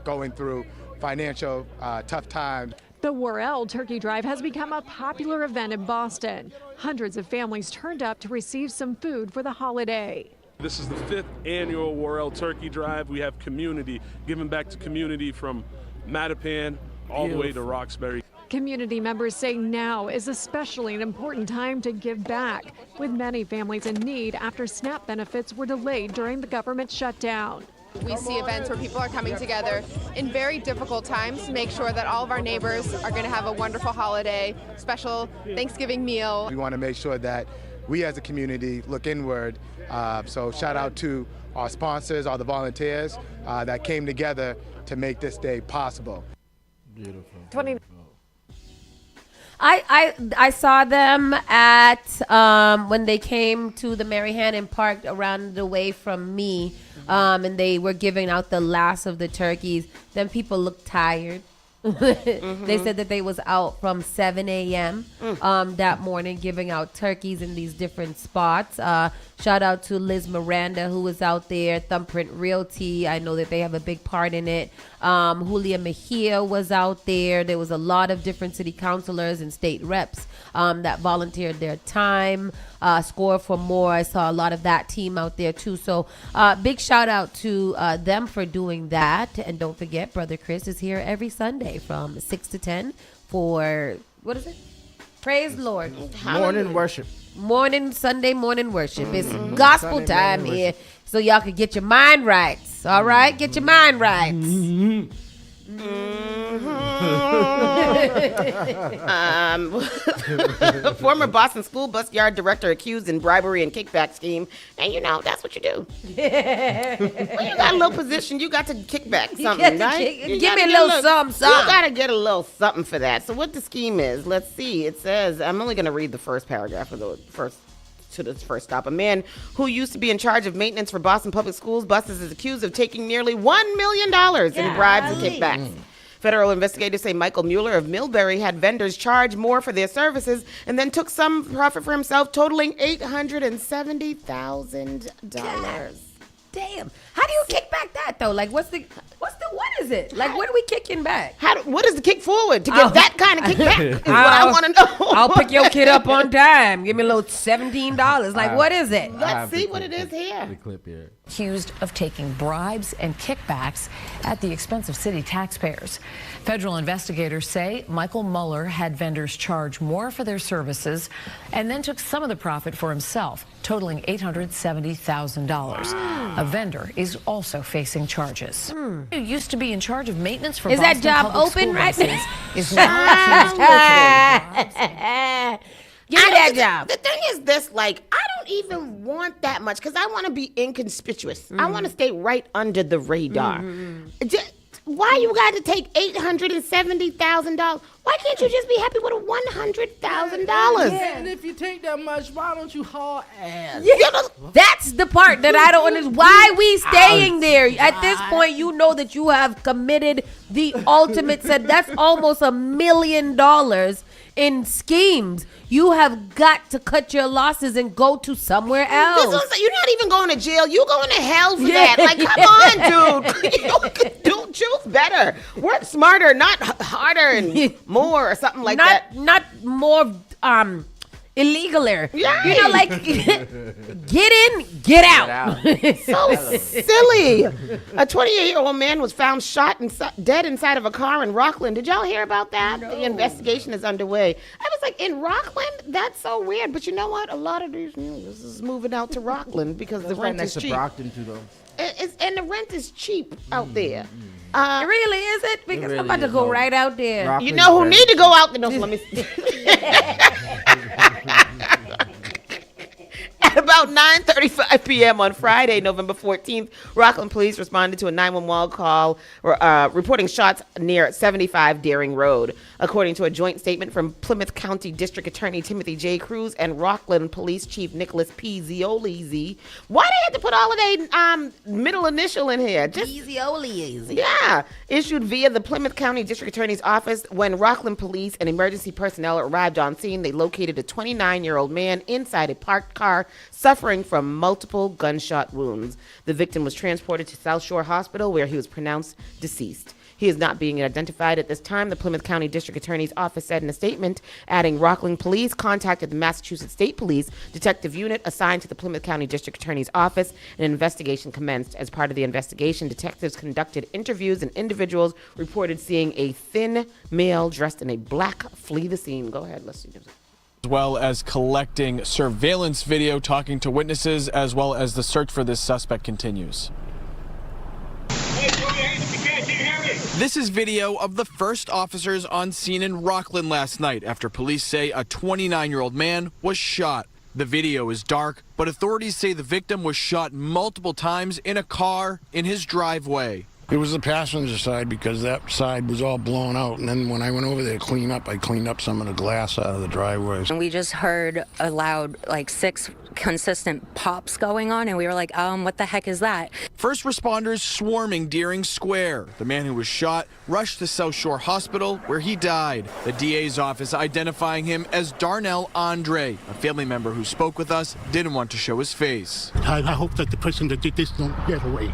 going through financial tough times. The Worrell Turkey Drive has become a popular event in Boston. Hundreds of families turned up to receive some food for the holiday. This is the 5th annual Worrell Turkey Drive. We have community, giving back to community from Mattapan all the way to Roxbury. Community members say now is especially an important time to give back, with many families in need after SNAP benefits were delayed during the government shutdown. We see events where people are coming together in very difficult times to make sure that all of our neighbors are going to have a wonderful holiday, special Thanksgiving meal. We want to make sure that we as a community look inward. So shout out to our sponsors, all the volunteers that came together to make this day possible. Beautiful. I saw them at when they came to the Mary Hannon Park around the way from me, and they were giving out the last of the turkeys. Then people looked tired. They said that they was out from 7 a.m. That morning giving out turkeys in these different spots. Shout out to Liz Miranda, who was out there. Thumbprint Realty, I know that they have a big part in it. Julia Mejia was out there. There was a lot of different city councilors and state reps that volunteered their time. Score for More, I saw a lot of that team out there too. So big shout out to them for doing that. And don't forget, Brother Chris is here every Sunday from 6 to 10 for, what is it? Praise the Lord. Morning worship. Sunday morning worship. It's gospel Sunday time morning here. So y'all can get your mind right. All right? Get your mind right. Former Boston school bus yard director accused in bribery and kickback scheme. And that's what you do. When you got a little position, you got to kick back something, right? Give me a little something. You got to get a little something for that. So what the scheme is, let's see. It says, I'm only going to read the first paragraph of the first stop. A man who used to be in charge of maintenance for Boston Public Schools buses is accused of taking nearly $1 million in bribes and kickbacks. Federal investigators say Michael Mueller of Millbury had vendors charge more for their services and then took some profit for himself, totaling $870,000. Damn. How do you kick back that though? Like what is it? Like what are we kicking back? What is the kick forward to get that kind of kickback? Is what I want to know. I'll pick your kid up on time. Give me a little $17. Like what is it? Let's see what it is here. The clip here. Accused of taking bribes and kickbacks at the expense of city taxpayers. Federal investigators say Michael Mueller had vendors charge more for their services and then took some of the profit for himself, totaling $870,000. A vendor is also facing charges. Who used to be in charge of maintenance for Is Boston that job Public open School right buses now? is now accused of Give me that job. The thing is this, I don't even want that much because I want to be inconspicuous. I want to stay right under the radar. Why you got to take $870,000? Why can't you just be happy with a $100,000? Yeah, and if you take that much, why don't you haul ass? That's the part that I don't understand. Why we staying there? At this point, you know that you have committed the ultimate. That's almost $1 million in schemes. You have got to cut your losses and go to somewhere else. You're not even going to jail. You're going to hell for that. Like, come on, dude. You choose better. Work smarter, not harder and more or something like that. Not more illegaler. Yeah. You know, like, get in, get out. So silly. A 28-year-old man was found shot and dead inside of a car in Rockland. Did y'all hear about that? No. The investigation is underway. I was like, in Rockland? That's so weird. But you know what? A lot of these news is moving out to Rockland because the rent is cheap. Next to Brockton, too, though. And the rent is cheap out there. Really, is it? Because I'm about to go right out there. Rockland's, you know who need to go out there? No, let me. At about 9:35 p.m. on Friday, November 14th, Rockland police responded to a 911 call reporting shots near 75 Deering Road. According to a joint statement from Plymouth County District Attorney Timothy J. Cruz and Rockland Police Chief Nicholas P. Zioli. Why they had to put all of their middle initial in here? Zioli. Yeah. Issued via the Plymouth County District Attorney's Office. When Rockland police and emergency personnel arrived on scene, they located a 29-year-old man inside a parked car suffering from multiple gunshot wounds. The victim was transported to South Shore Hospital where he was pronounced deceased. He is not being identified at this time, the Plymouth County District Attorney's Office said in a statement, adding Rockland Police contacted the Massachusetts State Police Detective Unit assigned to the Plymouth County District Attorney's Office. An investigation commenced. As part of the investigation, detectives conducted interviews and individuals reported seeing a thin male dressed in a black flee the scene. Go ahead, let's see. As well as collecting surveillance video, talking to witnesses, as well as the search for this suspect continues. This is video of the first officers on scene in Rockland last night after police say a 29-year-old man was shot. The video is dark, but authorities say the victim was shot multiple times in a car in his driveway. It was the passenger side because that side was all blown out. And then when I went over there to clean up, I cleaned up some of the glass out of the driveways. And we just heard a loud, 6 consistent pops going on. And we were like, what the heck is that? First responders swarming Deering Square. The man who was shot rushed to South Shore Hospital where he died. The DA's office identifying him as Darnell Andre. A family member who spoke with us didn't want to show his face. I hope that the person that did this don't get away.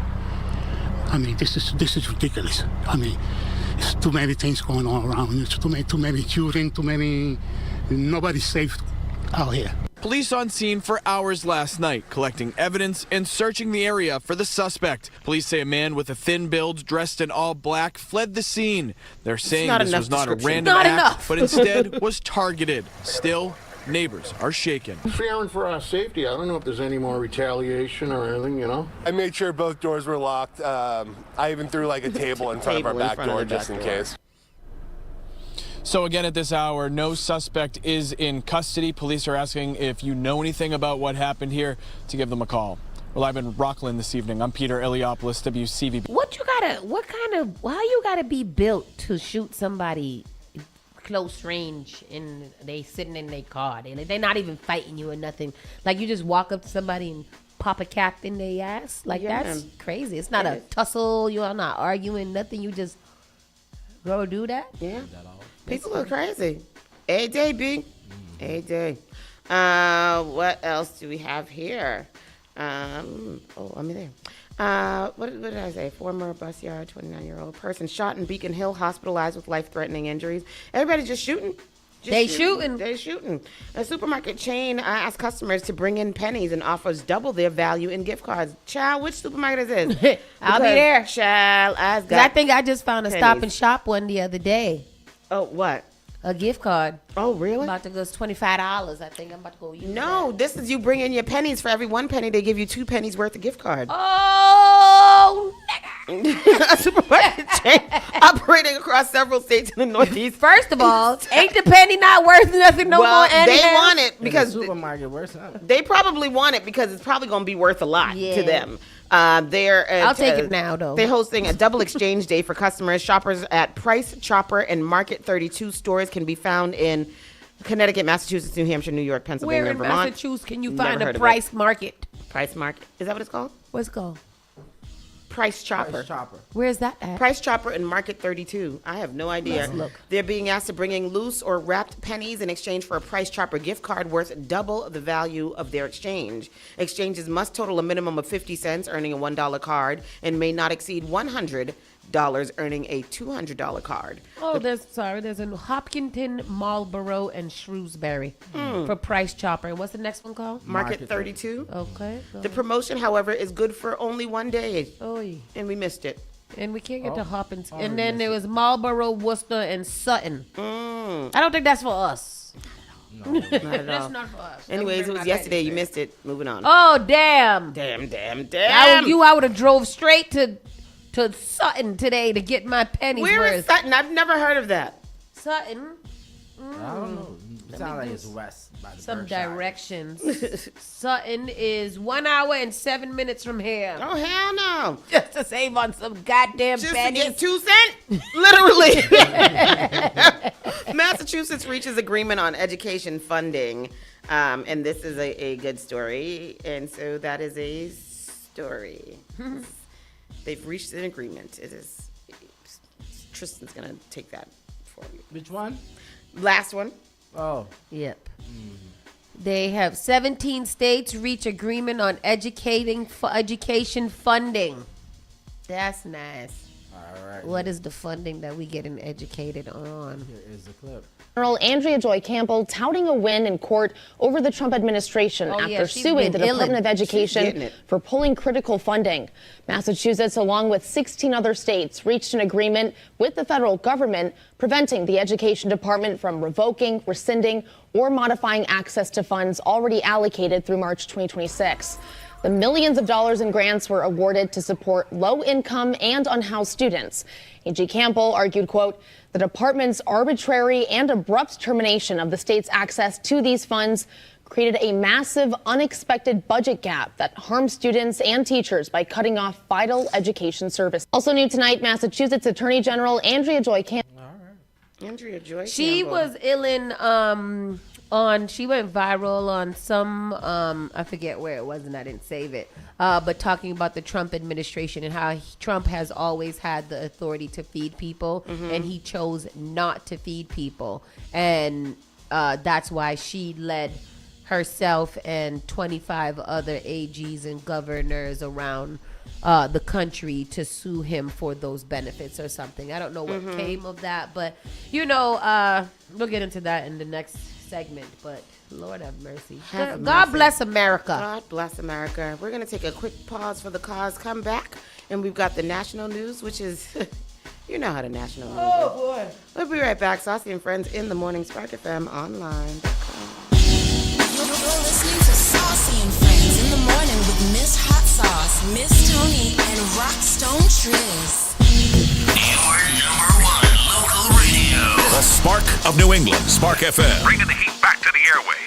I mean, this is ridiculous. I mean, it's too many things going on around. It's too many shooting, nobody's safe out here. Police on scene for hours last night, collecting evidence and searching the area for the suspect. Police say a man with a thin build, dressed in all black, fled the scene. They're saying this was not a random act, but instead was targeted. Still, neighbors are shaken. Fearing for our safety. I don't know if there's any more retaliation or anything, you know. I made sure both doors were locked. I even threw a table in front of our back door just in case. So again, at this hour, no suspect is in custody. Police are asking if you know anything about what happened here to give them a call. Well, I've been in Rockland this evening. I'm Peter Eliopoulos, WCVB. How you gotta be built to shoot somebody close range and they sitting in their car? They're not even fighting you or nothing. Like, you just walk up to somebody and pop a cap in their ass? Like, that's crazy. It's not a tussle. You're not arguing, nothing. You just go do that? Yeah. People are crazy. A day, B. A day. What else do we have here? Let me there. What did I say? Former bus yard, 29-year-old person shot in Beacon Hill, hospitalized with life-threatening injuries. Everybody just shooting. They shooting. A supermarket chain asks customers to bring in pennies and offers double their value in gift cards. Child, which supermarket is this? I'll be there. Child, I think I just found a Stop and Shop one the other day. Oh, what? A gift card. Oh, really? About to go, it's $25. I think I'm about to go use that. This is you bring in your pennies. For every 1 penny, they give you 2 pennies worth of gift card. Oh, a supermarket chain operating across several states in the Northeast. First of all, ain't the penny not worth nothing no more? They want it because the supermarket worth something. They probably want it because it's probably going to be worth a lot to them. I'll take it now, though. They're hosting a double exchange day for customers. Shoppers at Price Chopper and Market 32 stores can be found in Connecticut, Massachusetts, New Hampshire, New York, Pennsylvania, and Vermont. Where in Massachusetts can you find a Price Market? Price Market. Is that what it's called? What's it called? Price Chopper. Price Chopper. Where's that at? Price Chopper and Market 32. I have no idea. Let's look. They're being asked to bring in loose or wrapped pennies in exchange for a Price Chopper gift card worth double the value of their exchange. Exchanges must total a minimum of 50 cents, earning a $1 card, and may not exceed $100, earning a $200 card. Oh, there's in Hopkinton, Marlboro, and Shrewsbury for Price Chopper. And what's the next one called? Market 32. Okay. The promotion, however, is good for only one day. And we missed it. And we can't get to Hopkinton. And then there was Marlboro, Worcester, and Sutton. I don't think that's for us. No, not at all. That's not for us. Anyways, it was yesterday. You missed it. Moving on. Oh, damn. Damn. I would have drove straight to Sutton today to get my pennies Where worth. is Sutton? I've never heard of that. Sutton. I don't know. It sounds like it's west by the Some Berkshire. directions. Sutton is 1 hour and 7 minutes from here. Oh, hell no. Just to save on some goddamn Just pennies. to get 2 cents? Literally. Massachusetts reaches agreement on education funding. And this is a good story. And so that is a story. They've reached an agreement. It is. Tristan's going to take that for you. Which one? Last one. Oh. Yep. They have 17 states reach agreement on education funding. That's nice. All right. What is the funding that we getting educated on? Here is the clip. General Andrea Joy Campbell touting a win in court over the Trump administration after suing the Department of Education for pulling critical funding. Massachusetts, along with 16 other states, reached an agreement with the federal government preventing the Education Department from revoking, rescinding, or modifying access to funds already allocated through March 2026. The millions of dollars in grants were awarded to support low-income and unhoused students. A.G. Campbell argued, quote, the department's arbitrary and abrupt termination of the state's access to these funds created a massive, unexpected budget gap that harmed students and teachers by cutting off vital education service. Also new tonight, Massachusetts Attorney General Andrea Joy Campbell. Andrea Joy She Campbell. was she went viral on some, I forget where it was and I didn't save it, but talking about the Trump administration and how Trump has always had the authority to feed people and he chose not to feed people. And that's why she led herself and 25 other AGs and governors around the country to sue him for those benefits or something. I don't know what came of that, but we'll get into that in the next segment. But Lord have mercy. God bless America. God bless America. We're going to take a quick pause for the cause. Come back, and we've got the national news, which is, you know how the national news is. Oh, boy. We'll be right back. Saucy and Friends in the Morning, Spark FM online. You're listening to Saucy and Friends in the Morning with Miss Hot Sauce, Miss Tony, and Rockstone Triz. Your #1 local radio. The Spark of New England, Spark FM. Bringing the heat back to the airwaves.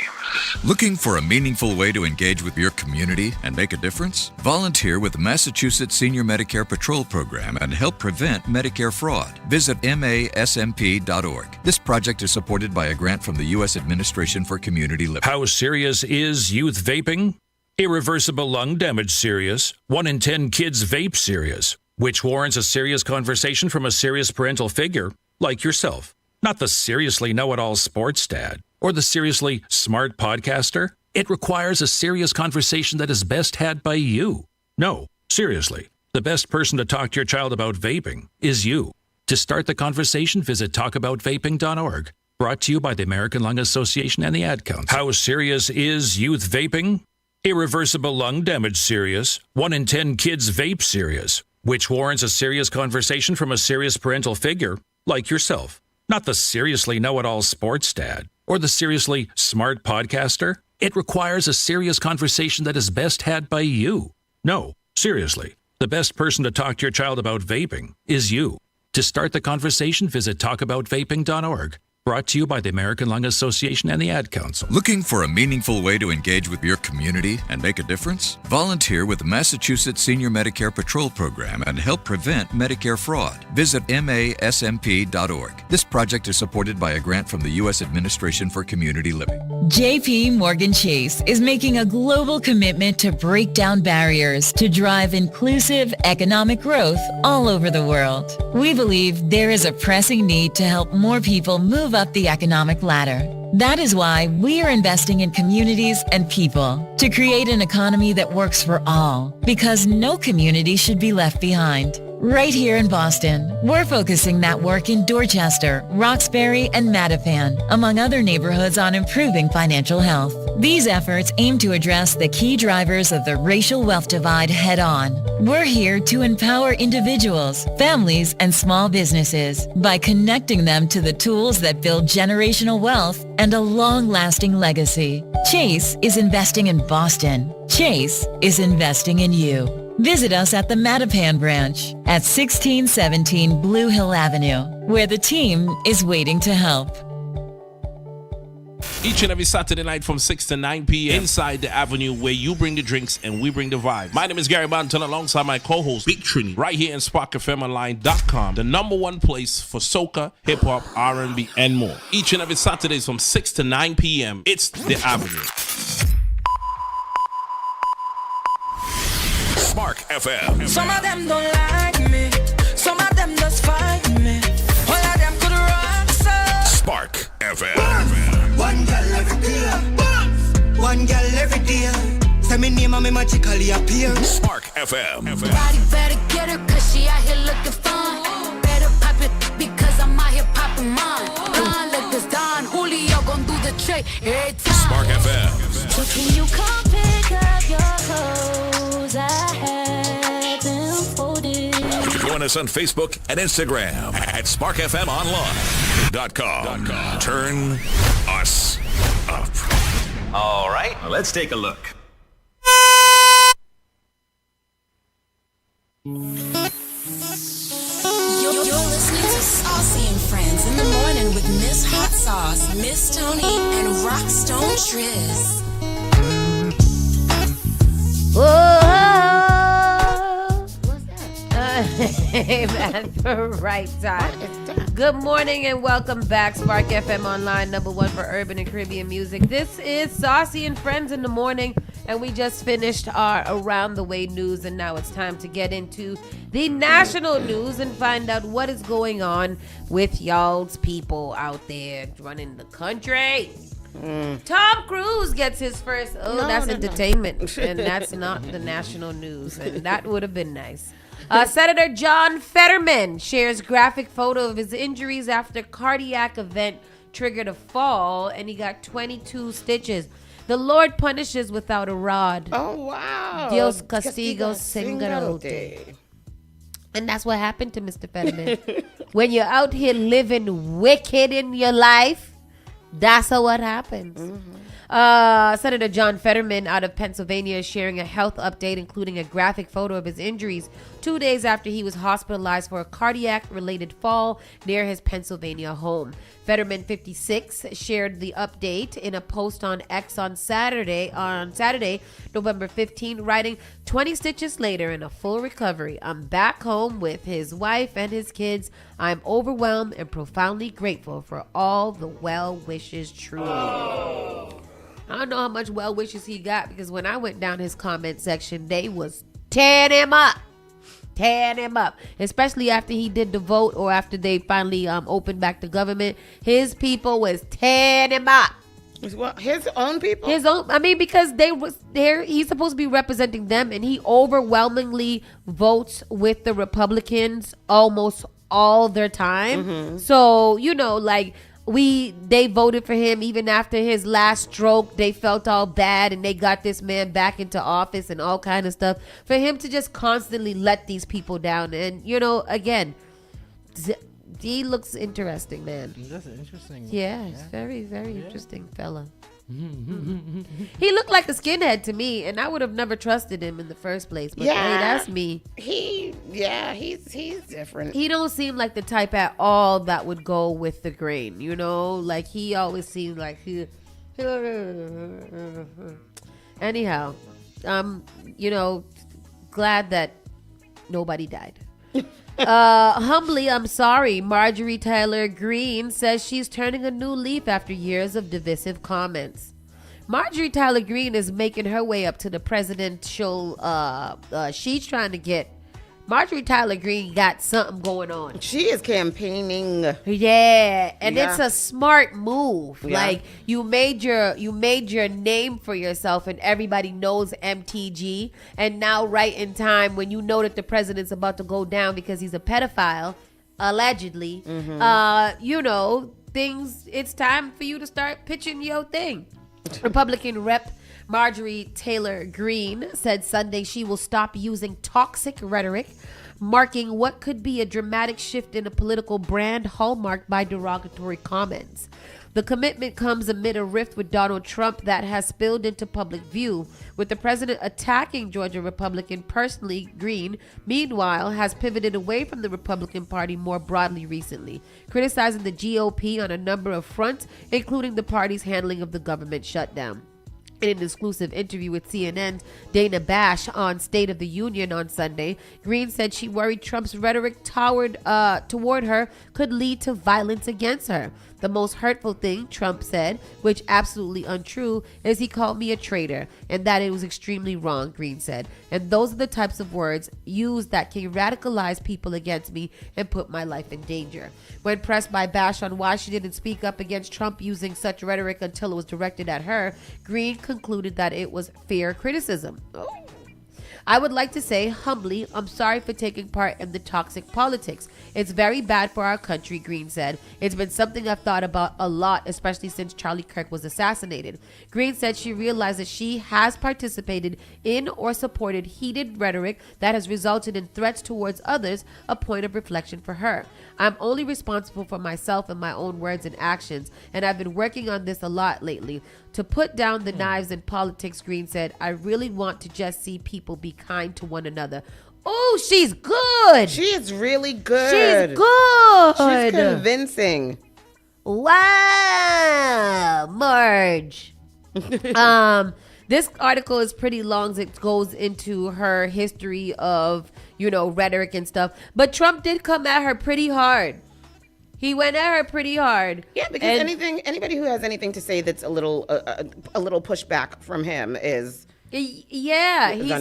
Looking for a meaningful way to engage with your community and make a difference? Volunteer with the Massachusetts Senior Medicare Patrol Program and help prevent Medicare fraud. Visit masmp.org. This project is supported by a grant from the U.S. Administration for Community Living. How serious is youth vaping? Irreversible lung damage serious. 1 in 10 kids vape serious, which warrants a serious conversation from a serious parental figure like yourself. Not the seriously know-it-all sports dad or the seriously smart podcaster. It requires a serious conversation that is best had by you. No, seriously, the best person to talk to your child about vaping is you. To start the conversation, visit talkaboutvaping.org. Brought to you by the American Lung Association and the Ad Council. How serious is youth vaping? Irreversible lung damage serious. 1 in 10 kids vape serious, which warrants a serious conversation from a serious parental figure like yourself. Not the seriously know-it-all sports dad or the seriously smart podcaster. It requires a serious conversation that is best had by you. No, seriously, the best person to talk to your child about vaping is you. To start the conversation, visit talkaboutvaping.org. Brought to you by the American Lung Association and the Ad Council. Looking for a meaningful way to engage with your community and make a difference? Volunteer with the Massachusetts Senior Medicare Patrol Program and help prevent Medicare fraud. Visit masmp.org. This project is supported by a grant from the U.S. Administration for Community Living. JP Morgan Chase is making a global commitment to break down barriers to drive inclusive economic growth all over the world. We believe there is a pressing need to help more people move up the economic ladder. That is why we are investing in communities and people to create an economy that works for all, because no community should be left behind. Right here in Boston, we're focusing that work in Dorchester, Roxbury, and Mattapan, among other neighborhoods, on improving financial health. These efforts aim to address the key drivers of the racial wealth divide head-on. We're here to empower individuals, families, and small businesses by connecting them to the tools that build generational wealth and a long-lasting legacy. Chase is investing in Boston. Chase is investing in you. Visit us at the Mattapan branch at 1617 Blue Hill Avenue, where the team is waiting to help. Each and every Saturday night from 6 to 9 p.m. inside the Avenue, where you bring the drinks and we bring the vibes. My name is Gary Banton alongside my co-host Big Trini, right here in SparkFMOnline.com, the number one place for soca, hip-hop, R&B, and more. Each and every Saturday from 6 to 9 p.m. It's the Avenue. Spark FM. Some of them don't like me. Some of them just fight me. All of them could rock so. Spark FM. One girl every day. One girl every day. Say me name and me magically appear. Spark FM. Everybody better get her, cause she out here looking fun. Better pop it, because I'm out here popping mine. Blonde liquors, Don Julio gon' do the trick every time. Spark FM. So can you come pick up your clothes? I have them folded. Join us on Facebook and Instagram at SparkFMOnline.com. Turn us up. All right, let's take a look. You're listening to Saucy and Friends in the morning with Miss Hot Sauce, Miss Tony, and Rockstone Triz. Whoa! What's that? At the right time. Good morning and welcome back. Spark FM Online, number one for urban and Caribbean music. This is Saucy and Friends in the morning, and we just finished our Around the Way news, and now it's time to get into the national news and find out what is going on with y'all's people out there running the country. Tom Cruise gets his first. That's entertainment, and that's not the national news, and that would have been nice. Senator John Fetterman shares graphic photo of his injuries after cardiac event triggered a fall, and he got 22 stitches. The Lord punishes without a rod. Oh, wow. Dios castigo sin garrote. And that's what happened to Mr. Fetterman. When you're out here living wicked in your life, that's what happens. Senator John Fetterman out of Pennsylvania is sharing a health update, including a graphic photo of his injuries 2 days after he was hospitalized for a cardiac-related fall near his Pennsylvania home. Fetterman, 56, shared the update in a post on X on Saturday, November 15, writing, 20 stitches later in a full recovery. I'm back home with his wife and his kids. I'm overwhelmed and profoundly grateful for all the well wishes, truly. I don't know how much well wishes he got, because when I went down his comment section, they was tearing him up. Especially after he did the vote, or after they finally opened back the government. His people was tearing him up. Well, his own people? Because they was there. He's supposed to be representing them, and he overwhelmingly votes with the Republicans almost all their time. So, they voted for him even after his last stroke. They felt all bad, and they got this man back into office and all kind of stuff. For him to just constantly let these people down. And, again, he looks interesting, man. That's interesting. Yeah, he's very, very interesting fella. He looked like a skinhead to me, and I would have never trusted him in the first place. But hey, that's me. He's different. He don't seem like the type at all that would go with the grain. You know, like he always seemed like he. Anyhow, glad that nobody died. Humbly, I'm sorry. Marjorie Taylor Greene says she's turning a new leaf after years of divisive comments. Marjorie Taylor Greene is making her way up to the presidential. She's trying to get. Marjorie Taylor Greene got something going on. She is campaigning. Yeah, and it's a smart move. Yeah. Like you made your name for yourself, and everybody knows MTG. And now, right in time, when you know that the president's about to go down because he's a pedophile, allegedly, it's time for you to start pitching your thing. Republican Rep. Marjorie Taylor Greene said Sunday she will stop using toxic rhetoric, marking what could be a dramatic shift in a political brand hallmarked by derogatory comments. The commitment comes amid a rift with Donald Trump that has spilled into public view, with the president attacking Georgia Republican personally. Greene, meanwhile, has pivoted away from the Republican Party more broadly recently, criticizing the GOP on a number of fronts, including the party's handling of the government shutdown. In an exclusive interview with CNN's Dana Bash on State of the Union on Sunday, Greene said she worried Trump's rhetoric toward her could lead to violence against her. The most hurtful thing, Trump said, which absolutely untrue, is he called me a traitor, and that it was extremely wrong, Greene said. And those are the types of words used that can radicalize people against me and put my life in danger. When pressed by Bash on why she didn't speak up against Trump using such rhetoric until it was directed at her, Greene concluded that it was fair criticism. I would like to say humbly, I'm sorry for taking part in the toxic politics. It's very bad for our country, Greene said. It's been something I've thought about a lot, especially since Charlie Kirk was assassinated. Greene said she realized that she has participated in or supported heated rhetoric that has resulted in threats towards others, a point of reflection for her. I'm only responsible for myself and my own words and actions, and I've been working on this a lot lately. To put down the knives in politics, Greene said, I really want to just see people be kind to one another. Oh, she's good. She is really good. She's good. She's convincing. Wow, Marge. This article is pretty long. It goes into her history of, rhetoric and stuff. But Trump did come at her pretty hard. He went at her pretty hard. Yeah, because anybody who has anything to say that's a little pushback from him is he's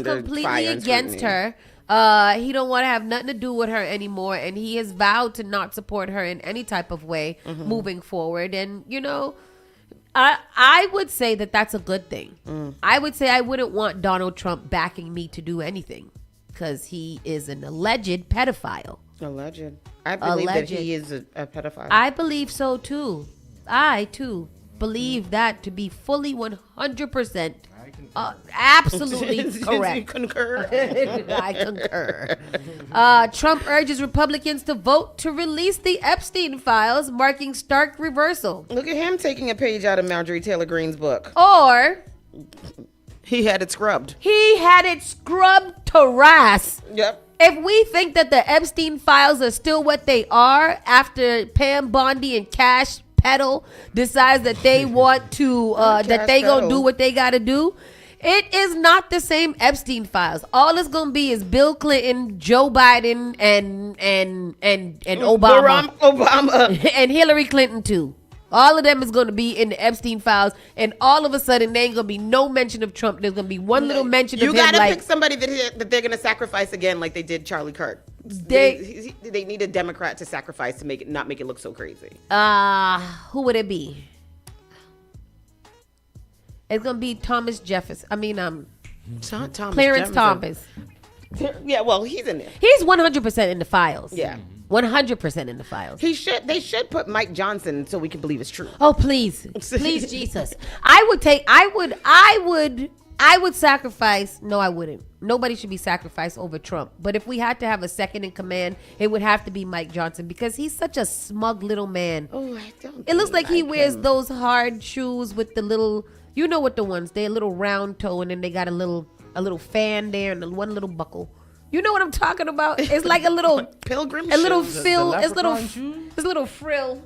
completely against her. He don't want to have nothing to do with her anymore, and he has vowed to not support her in any type of way moving forward. And I would say that that's a good thing. I would say I wouldn't want Donald Trump backing me to do anything because he is an alleged pedophile. Alleged. I believe that he is a pedophile. I believe so too. I too believe that to be fully 100%. Absolutely correct. You concur? I concur. Trump urges Republicans to vote to release the Epstein files, marking stark reversal. Look at him taking a page out of Marjorie Taylor Greene's book. Or he had it scrubbed. He had it scrubbed to rice. Yep. If we think that the Epstein files are still what they are after Pam Bondi and Cash Peddle decides that they want to, that they gonna do what they gotta do, it is not the same Epstein files. All it's gonna be is Bill Clinton, Joe Biden, and Obama, and Hillary Clinton too. All of them is going to be in the Epstein files, and all of a sudden, there ain't going to be no mention of Trump. There's going to be one little mention of him. You got to pick somebody that they're going to sacrifice again, like they did Charlie Kirk. They need a Democrat to sacrifice to not make it look so crazy. Who would it be? It's going to be Thomas Jefferson. Clarence Thomas. Yeah, well, he's in there. He's 100% in the files. Yeah. 100% in the files. They should put Mike Johnson so we can believe it's true. Oh, please Jesus. I would sacrifice. No, I wouldn't. nobody should be sacrificed over Trump. But if we had to have a second in command, it would have to be Mike Johnson because he's such a smug little man. Oh, I don't. It looks like he wears those hard shoes with the little, you know what the ones? They're a little round toe, and then they got a little fan there and one little buckle. You know what I'm talking about? It's like a little pilgrim, a little shoes. frill, it's little frill.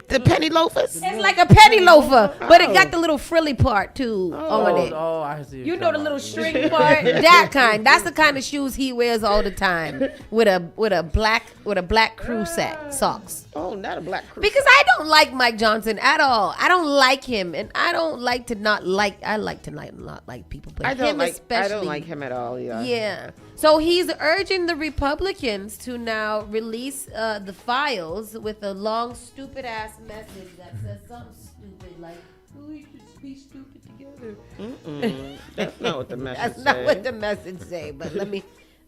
The penny loafers. It's like a penny loafer, but it got the little frilly part too on it. Oh, I see. You know the little string part, that kind. That's the kind of shoes he wears all the time with a black crew socks. Oh, not a black crew. Because I don't like Mike Johnson at all. I don't like him, and I don't like to not like. I like to not like people, but him especially. I don't like him at all. Yeah. So he's urging the Republicans to now release the files with a long, stupid ass message that says something stupid like, "We should be stupid together." That's not what the message. That's not what the message say. But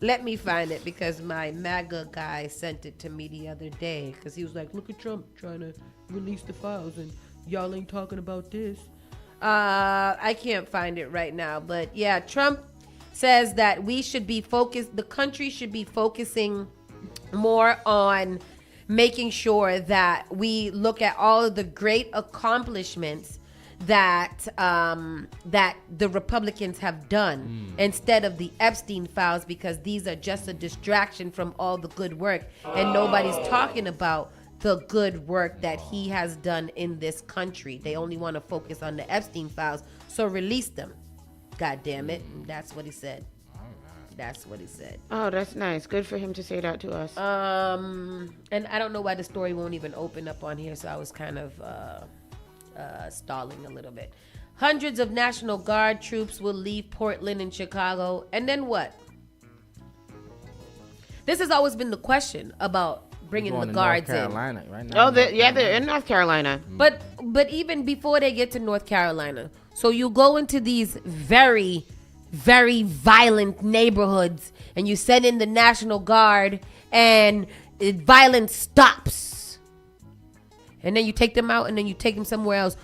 let me find it because my MAGA guy sent it to me the other day because he was like, "Look at Trump trying to release the files and y'all ain't talking about this." I can't find it right now, but yeah, Trump says that we should be focused, the country should be focusing more on making sure that we look at all of the great accomplishments that that the Republicans have done instead of the Epstein files, because these are just a distraction from all the good work, and nobody's talking about the good work that he has done in this country. They only want to focus on the Epstein files, so release them. God damn it. That's what he said. That's what he said. Oh, that's nice. Good for him to say that to us. And I don't know why the story won't even open up on here, so I was kind of stalling a little bit. Hundreds of National Guard troops will leave Portland and Chicago. And then what? This has always been the question about bringing the guards North Carolina in. Right now. Oh, they're in North Carolina. But even before they get to North Carolina, so you go into these very, very violent neighborhoods and you send in the National Guard and violence stops. And then you take them out and then you take them somewhere else.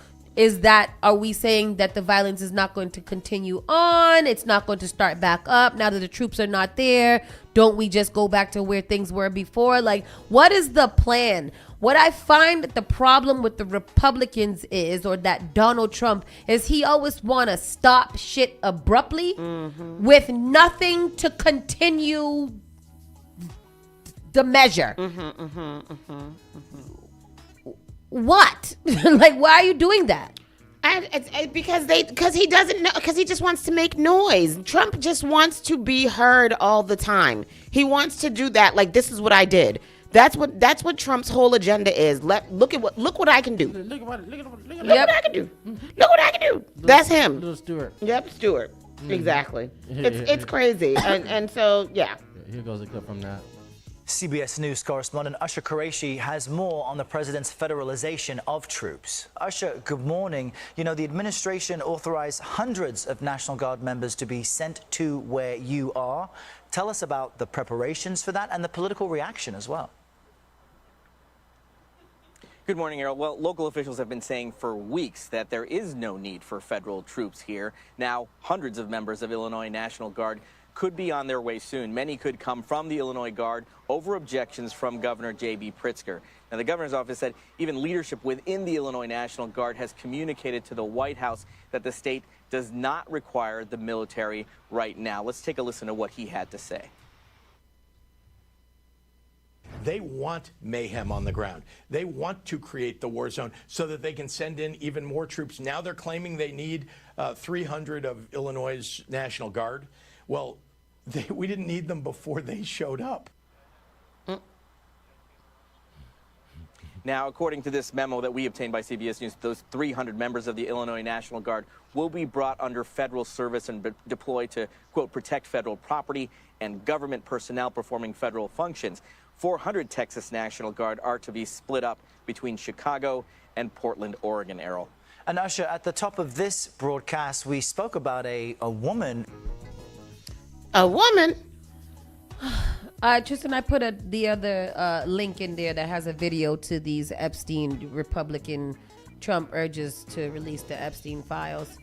Are we saying that the violence is not going to continue on? It's not going to start back up now that the troops are not there? Don't we just go back to where things were before? Like, what is the plan? What I find that the problem with the Republicans is, or that Donald Trump is, he always want to stop shit abruptly with nothing to continue the measure. What? Like, why are you doing that? Because he doesn't know, because he just wants to make noise. Trump just wants to be heard all the time. He wants to do that. Like, this is what I did. That's what Trump's whole agenda is. Look what I can do. Look what I can do. Look what I can do. That's him. Little Stewart. Yep, Stewart. Exactly. It's crazy. And so yeah. Here goes a clip from that. CBS News correspondent Usher Qureshi has more on the president's federalization of troops. Usher, good morning. You know, the administration authorized hundreds of National Guard members to be sent to where you are. Tell us about the preparations for that and the political reaction as well. Good morning, Errol. Well, local officials have been saying for weeks that there is no need for federal troops here. Now, hundreds of members of Illinois National Guard could be on their way soon. Many could come from the Illinois Guard over objections from Governor J.B. Pritzker. Now, the governor's office said even leadership within the Illinois National Guard has communicated to the White House that the state does not require the military right now. Let's take a listen to what he had to say. They want mayhem on the ground. They want to create the war zone so that they can send in even more troops. Now they're claiming they need 300 of Illinois' National Guard. Well, we didn't need them before they showed up. Now, according to this memo that we obtained by CBS News, those 300 members of the Illinois National Guard will be brought under federal service and deployed to, quote, protect federal property and government personnel performing federal functions. 400 Texas National Guard are to be split up between Chicago and Portland, Oregon, Errol. And Usher, at the top of this broadcast, we spoke about a woman. A woman? Tristan, I put the other link in there that has a video to these Epstein Republican Trump urges to release the Epstein files.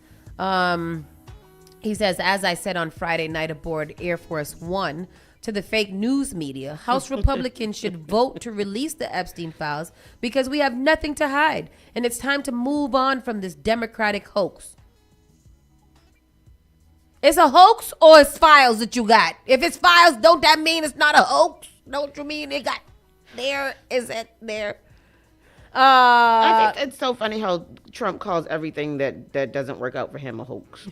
He says, as I said on Friday night aboard Air Force One to the fake news media, House Republicans should vote to release the Epstein files because we have nothing to hide, and it's time to move on from this Democratic hoax. It's a hoax or it's files that you got? If it's files, don't that mean it's not a hoax? Don't you mean it got there? Is it there? I think it's so funny how Trump calls everything that doesn't work out for him a hoax.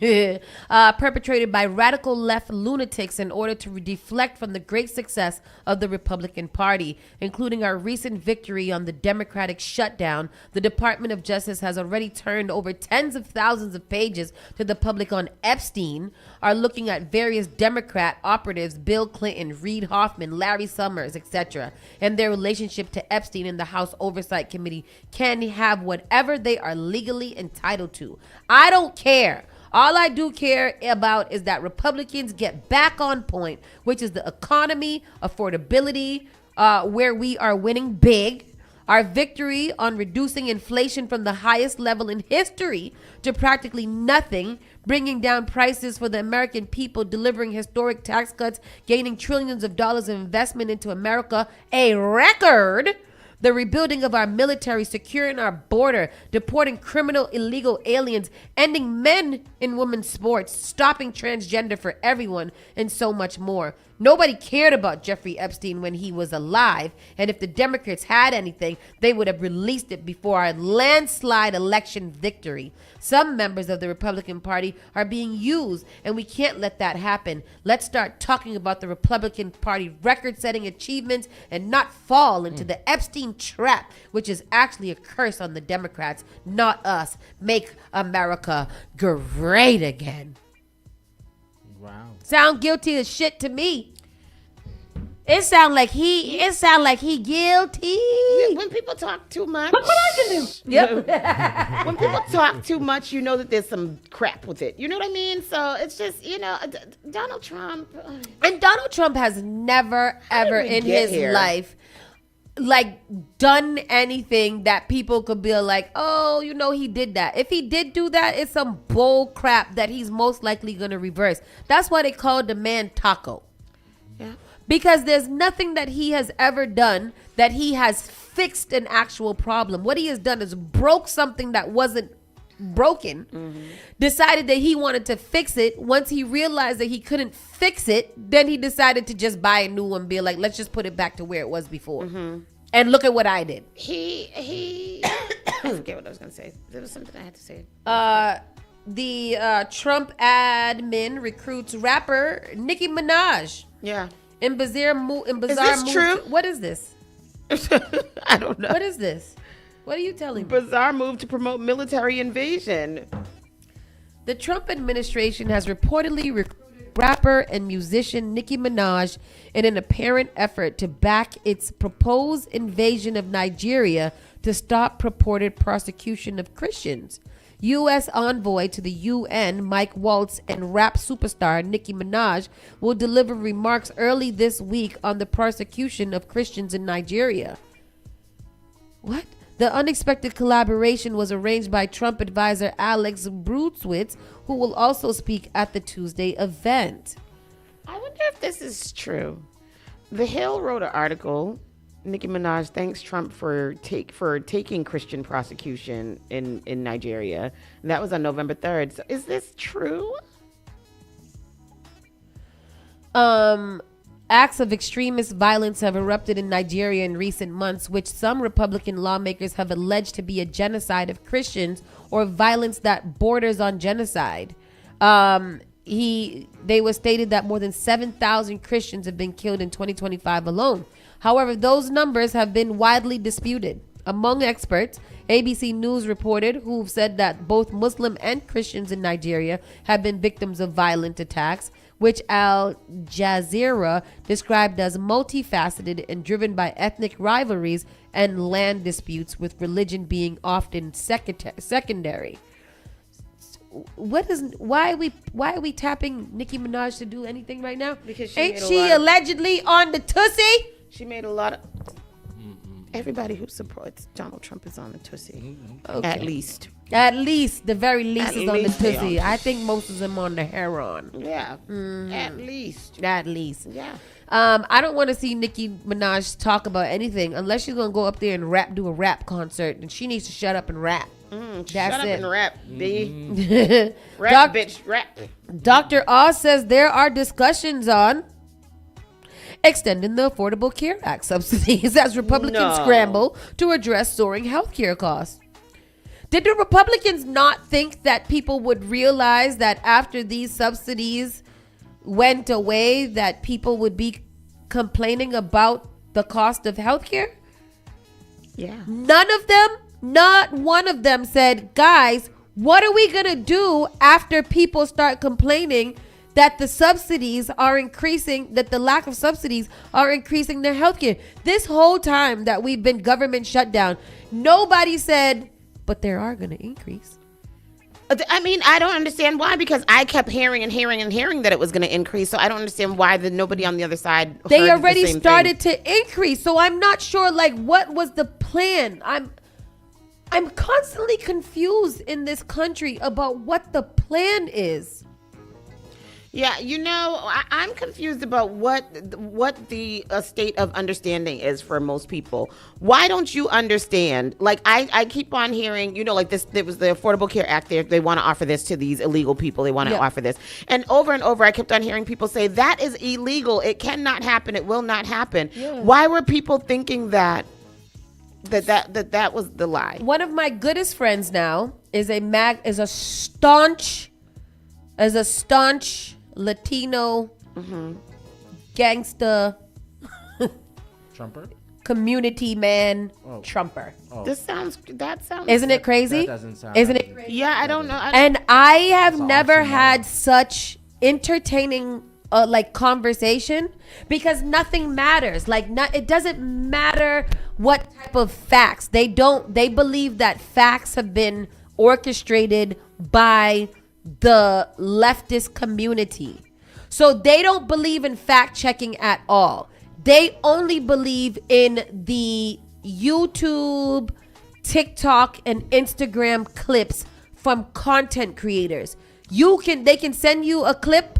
Perpetrated by radical left lunatics in order to deflect from the great success of the Republican Party, including our recent victory on the Democratic shutdown. The Department of Justice has already turned over tens of thousands of pages to the public on Epstein, are looking at various Democrat operatives, Bill Clinton, Reid Hoffman, Larry Summers, etc., and their relationship to Epstein in the House Oversight Committee can have whatever they are legally entitled to. I don't care. All I do care about is that Republicans get back on point, which is the economy, affordability, where we are winning big. Our victory on reducing inflation from the highest level in history to practically nothing, bringing down prices for the American people, delivering historic tax cuts, gaining trillions of dollars of investment into America, a record. The rebuilding of our military, securing our border, deporting criminal illegal aliens, ending men in women's sports, stopping transgender for everyone, and so much more. Nobody cared about Jeffrey Epstein when he was alive, and if the Democrats had anything, they would have released it before our landslide election victory. Some members of the Republican Party are being used, and we can't let that happen. Let's start talking about the Republican Party record-setting achievements and not fall into the Epstein trap, which is actually a curse on the Democrats, not us. Make America great again. Wow. Sound guilty as shit to me. It sound like he guilty. When people talk too much. Look what I can do. Yep. When people talk too much, you know that there's some crap with it. You know what I mean? So it's just, Donald Trump. And Donald Trump has never, ever in his life done anything that people could be like, oh, he did that. If he did do that, it's some bull crap that he's most likely going to reverse. That's why they call the man Taco. Yeah. Because there's nothing that he has ever done that he has fixed an actual problem. What he has done is broke something that wasn't broken, decided that he wanted to fix it. Once he realized that he couldn't fix it, then he decided to just buy a new one and be like, let's just put it back to where it was before. And look at what I did. He I forget what I was going to say. There was something I had to say. The Trump admin recruits rapper Nicki Minaj. Yeah. In bizarre move. Is this true? What is this? I don't know. What is this? What are you telling me? Bizarre move to promote military invasion. The Trump administration has reportedly recruited rapper and musician Nicki Minaj in an apparent effort to back its proposed invasion of Nigeria to stop purported persecution of Christians. U.S. envoy to the UN, Mike Waltz, and rap superstar Nicki Minaj will deliver remarks early this week on the persecution of Christians in Nigeria. What? The unexpected collaboration was arranged by Trump advisor Alex Brunswitz, who will also speak at the Tuesday event. I wonder if this is true. The Hill wrote an article. Nicki Minaj thanks Trump for taking Christian prosecution in Nigeria. And that was on November 3rd. So is this true? Acts of extremist violence have erupted in Nigeria in recent months, which some Republican lawmakers have alleged to be a genocide of Christians or violence that borders on genocide. They were stated that more than 7,000 Christians have been killed in 2025 alone. However, those numbers have been widely disputed. Among experts, ABC News reported who've said that both Muslim and Christians in Nigeria have been victims of violent attacks, which Al Jazeera described as multifaceted and driven by ethnic rivalries and land disputes, with religion being often secondary. Why are we tapping Nicki Minaj to do anything right now? Because ain't she allegedly on the Tussie? She made a lot of. Everybody who supports Donald Trump is on the Tussie, Okay. at least. At least, the very least is on the least they pussy. are. I think most of them on the heroin. Yeah. At least. At least. Yeah. I don't want to see Nicki Minaj talk about anything unless she's gonna go up there and do a rap concert, and she needs to shut up and rap. Shut That's up it. and rap, B. Rap, bitch, rap. Dr. Oz says there are discussions on extending the Affordable Care Act subsidies as Republicans scramble to address soaring health care costs. Did the Republicans not think that people would realize that after these subsidies went away that people would be complaining about the cost of health care? Yeah. None of them, not one of them said, guys, what are we going to do after people start complaining that the subsidies are increasing, that the lack of subsidies are increasing their health care? This whole time that we've been government shut down, nobody said, but they are going to increase. I mean, I don't understand why, because I kept hearing that it was going to increase. So I don't understand why nobody on the other side. They already started to increase. So I'm not sure, like, what was the plan? I'm constantly confused in this country about what the plan is. Yeah, I'm confused about what the state of understanding is for most people. Why don't you understand? Like, I keep on hearing, like this, there was the Affordable Care Act there. They want to offer this to these illegal people. They want to offer this. And over, I kept on hearing people say, that is illegal. It cannot happen. It will not happen. Yeah. Why were people thinking that was the lie? One of my goodest friends now is a staunch Latino gangster Trumper? community man Trumper. That sounds. Isn't it crazy? That doesn't sound. Isn't it crazy? Yeah, I don't know. And I have never had such entertaining conversation, because nothing matters. It doesn't matter what type of facts. They believe that facts have been orchestrated by the leftist community. So they don't believe in fact checking at all. They only believe in the YouTube, TikTok, and Instagram clips from content creators. They can send you a clip,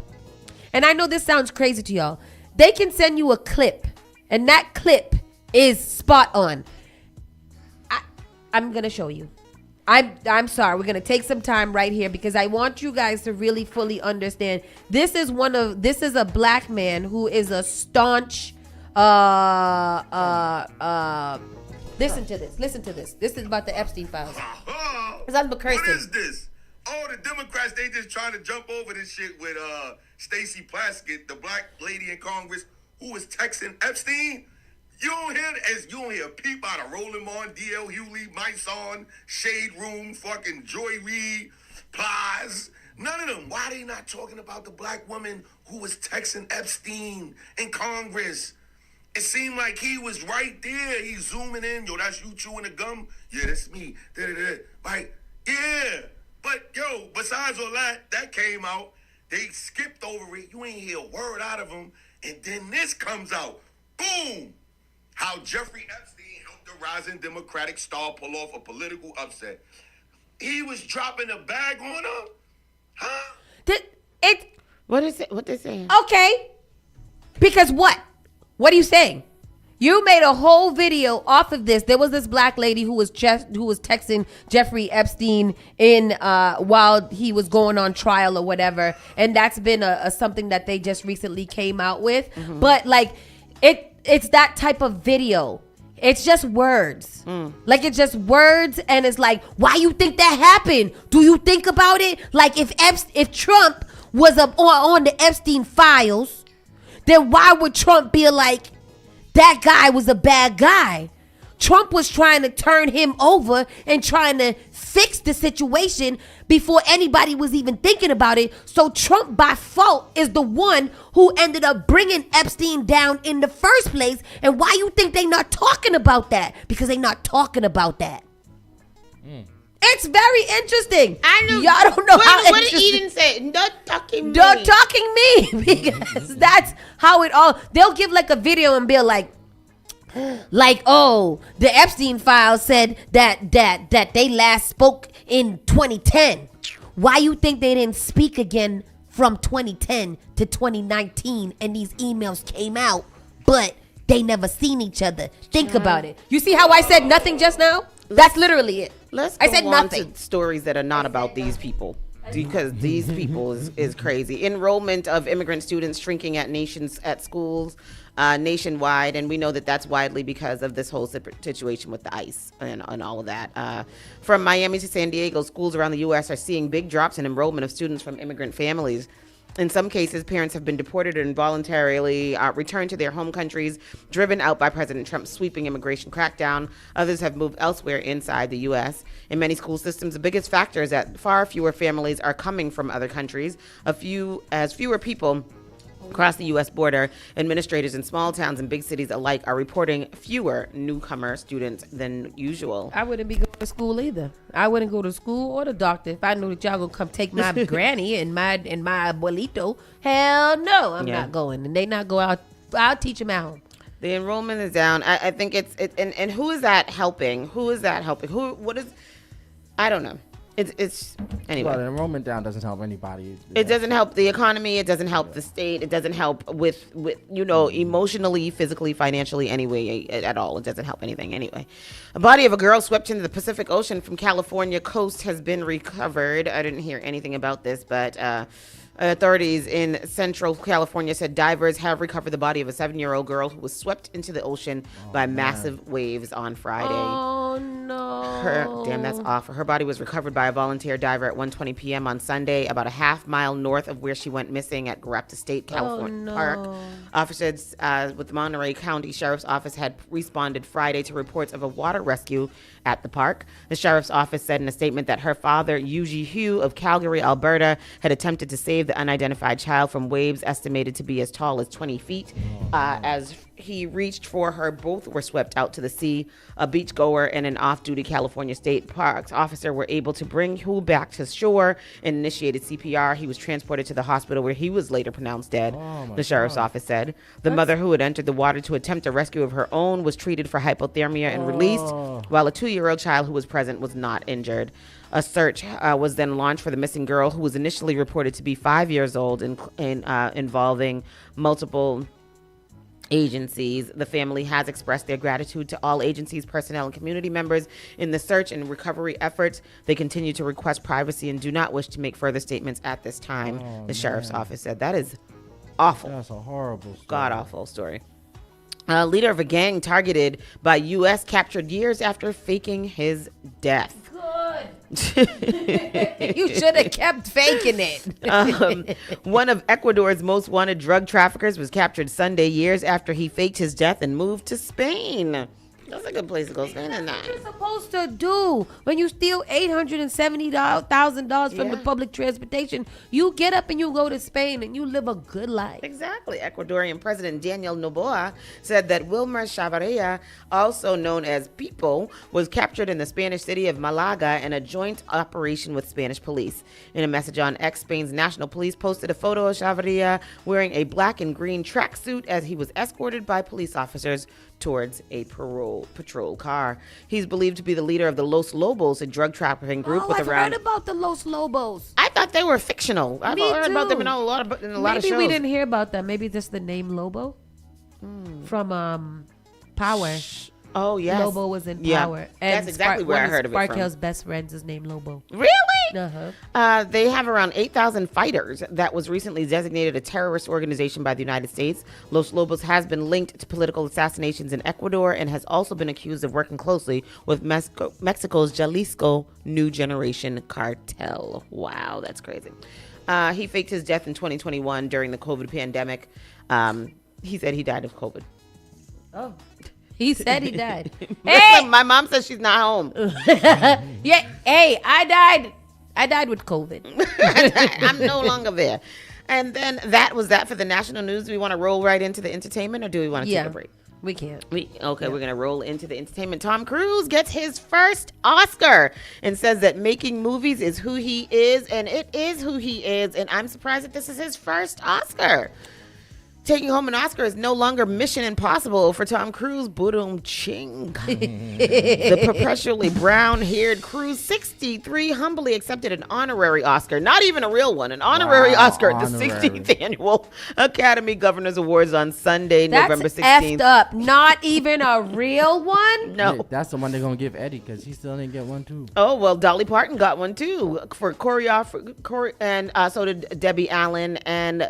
and I know this sounds crazy to y'all. They can send you a clip, and that clip is spot on. I'm gonna show you. I'm sorry. We're gonna take some time right here because I want you guys to really fully understand. This is a black man who is a staunch. Listen to this. This is about the Epstein files. What is this? Oh, the Democrats, they just trying to jump over this shit with Stacey Plaskett, the black lady in Congress who was texting Epstein. You don't hear a peep out of Roland Martin, D.L. Hewley, Mike Son, Shade Room, fucking Joy Reid, Plies. None of them. Why they not talking about the black woman who was texting Epstein in Congress? It seemed like he was right there. He's zooming in. Yo, that's you chewing the gum? Yeah, that's me. Da-da-da. Like, yeah. But, yo, besides all that came out. They skipped over it. You ain't hear a word out of them. And then this comes out. Boom. How Jeffrey Epstein helped the rising Democratic star pull off a political upset. He was dropping a bag on her? Huh? What is it? What they saying? Okay. Because what? What are you saying? You made a whole video off of this. There was this black lady who was texting Jeffrey Epstein while he was going on trial or whatever, and that's been a something that they just recently came out with. Mm-hmm. But it's that type of video. It's just words. Like, it's just words, and it's like, why you think that happened? Do you think about it? Like, if Trump was on the Epstein files, then why would Trump be like, that guy was a bad guy? Trump was trying to turn him over and trying to fix the situation before anybody was even thinking about it. So Trump, by fault, is the one who ended up bringing Epstein down in the first place. And why you think they not talking about that? Because they not talking about that. It's very interesting. I know. Y'all don't know how what interesting. What did Eden say? Not talking me. Not talking me. Because that's how it all. They'll give like a video and be like, Like, oh, the Epstein files said that they last spoke in 2010. Why you think they didn't speak again from 2010 to 2019 and these emails came out, but they never seen each other? Think about it. You see how I said nothing just now? That's literally it. I said nothing. To stories that are not about these people. Because these people is crazy. Enrollment of immigrant students shrinking at schools nationwide, and we know that that's widely because of this whole situation with the ICE and all of that. From Miami to San Diego, schools around the U.S. are seeing big drops in enrollment of students from immigrant families. In some cases, parents have been deported or involuntarily returned to their home countries, driven out by President Trump's sweeping immigration crackdown. Others have moved elsewhere inside the U.S. In many school systems, the biggest factor is that far fewer families are coming from other countries. As fewer people across the U.S. border, administrators in small towns and big cities alike are reporting fewer newcomer students than usual. I wouldn't be going to school either. I wouldn't go to school or the doctor if I knew that y'all gonna come take my granny and my abuelito. Hell no, I'm not going. And they not go out. I'll teach them at home. The enrollment is down. I think and who is that helping? I don't know. It's anyway. Well, the enrollment down doesn't help anybody. It doesn't help the economy. It doesn't help the state. It doesn't help with emotionally, physically, financially, anyway, at all. It doesn't help anything anyway. A body of a girl swept into the Pacific Ocean from California coast has been recovered. I didn't hear anything about this, but authorities in Central California said divers have recovered the body of a 7-year-old girl who was swept into the ocean by massive waves on Friday. Oh, no. Damn, that's awful. Her body was recovered by a volunteer diver at 1:20 p.m. on Sunday, about a half mile north of where she went missing at Grapta State California Park. Officers with the Monterey County Sheriff's Office had responded Friday to reports of a water rescue at the park. The Sheriff's Office said in a statement that her father, Yuji Hugh of Calgary, Alberta, had attempted to save the unidentified child from waves estimated to be as tall as 20 feet. As he reached for her, both were swept out to the sea. A beachgoer and an off-duty California State Parks officer were able to bring Hugh back to shore and initiated CPR. He was transported to the hospital where he was later pronounced dead, the Sheriff's Office said. The mother, who had entered the water to attempt a rescue of her own, was treated for hypothermia and released, while a 2-year-old child who was present was not injured. A search was then launched for the missing girl, who was initially reported to be 5 years old, involving multiple agencies. The family has expressed their gratitude to all agencies, personnel, and community members in the search and recovery efforts. They continue to request privacy and do not wish to make further statements at this time, the Sheriff's Office said. That is awful. That's a horrible story. God-awful story. Leader of a gang targeted by U.S. captured years after faking his death. You should have kept faking it. One of Ecuador's most wanted drug traffickers was captured Sunday, years after he faked his death and moved to Spain. That's a good place to go. Spain is nice. What you supposed to do when you steal $870,000 from the public transportation? You get up and you go to Spain and you live a good life. Exactly. Ecuadorian President Daniel Noboa said that Wilmer Chavarria, also known as Pipo, was captured in the Spanish city of Malaga in a joint operation with Spanish police. In a message on X, Spain's national police posted a photo of Chavarria wearing a black and green tracksuit as he was escorted by police officers towards a patrol car. He's believed to be the leader of the Los Lobos, a drug trafficking group with I've around. heard about the Los Lobos. I thought they were fictional. I've heard about them in a lot of shows. Maybe we didn't hear about them. Maybe just the name Lobo from Power. Oh, yes. Lobo was in Yeah. Power. That's exactly where I heard of it from. Sparkle's best friends is named Lobo. Really? Uh-huh. They have around 8,000 fighters. That was recently designated a terrorist organization by the United States. Los Lobos has been linked to political assassinations in Ecuador and has also been accused of working closely with Mexico's Jalisco New Generation cartel. Wow, that's crazy. He faked his death in 2021 during the COVID pandemic. He said he died of COVID. Oh. He said he died. Hey, my mom says she's not home. Yeah. Hey, I died with COVID. I'm no longer there. And then that was that for the national news. Do we want to roll right into the entertainment, or do we want to take a break? We can't. We're going to roll into the entertainment. Tom Cruise gets his first Oscar and says that making movies is who he is, and it is who he is. And I'm surprised that this is his first Oscar. Taking home an Oscar is no longer mission impossible for Tom Cruise. Boom ching. The perpetually brown-haired Cruise, 63, humbly accepted an honorary Oscar. Not even a real one. An honorary Oscar at the 16th Annual Academy Governors Awards on Sunday, November 16th. That's effed up. Not even a real one? No. Yeah, that's the one they're going to give Eddie because he still didn't get one, too. Oh, well, Dolly Parton got one, too, for choreographer, and so did Debbie Allen and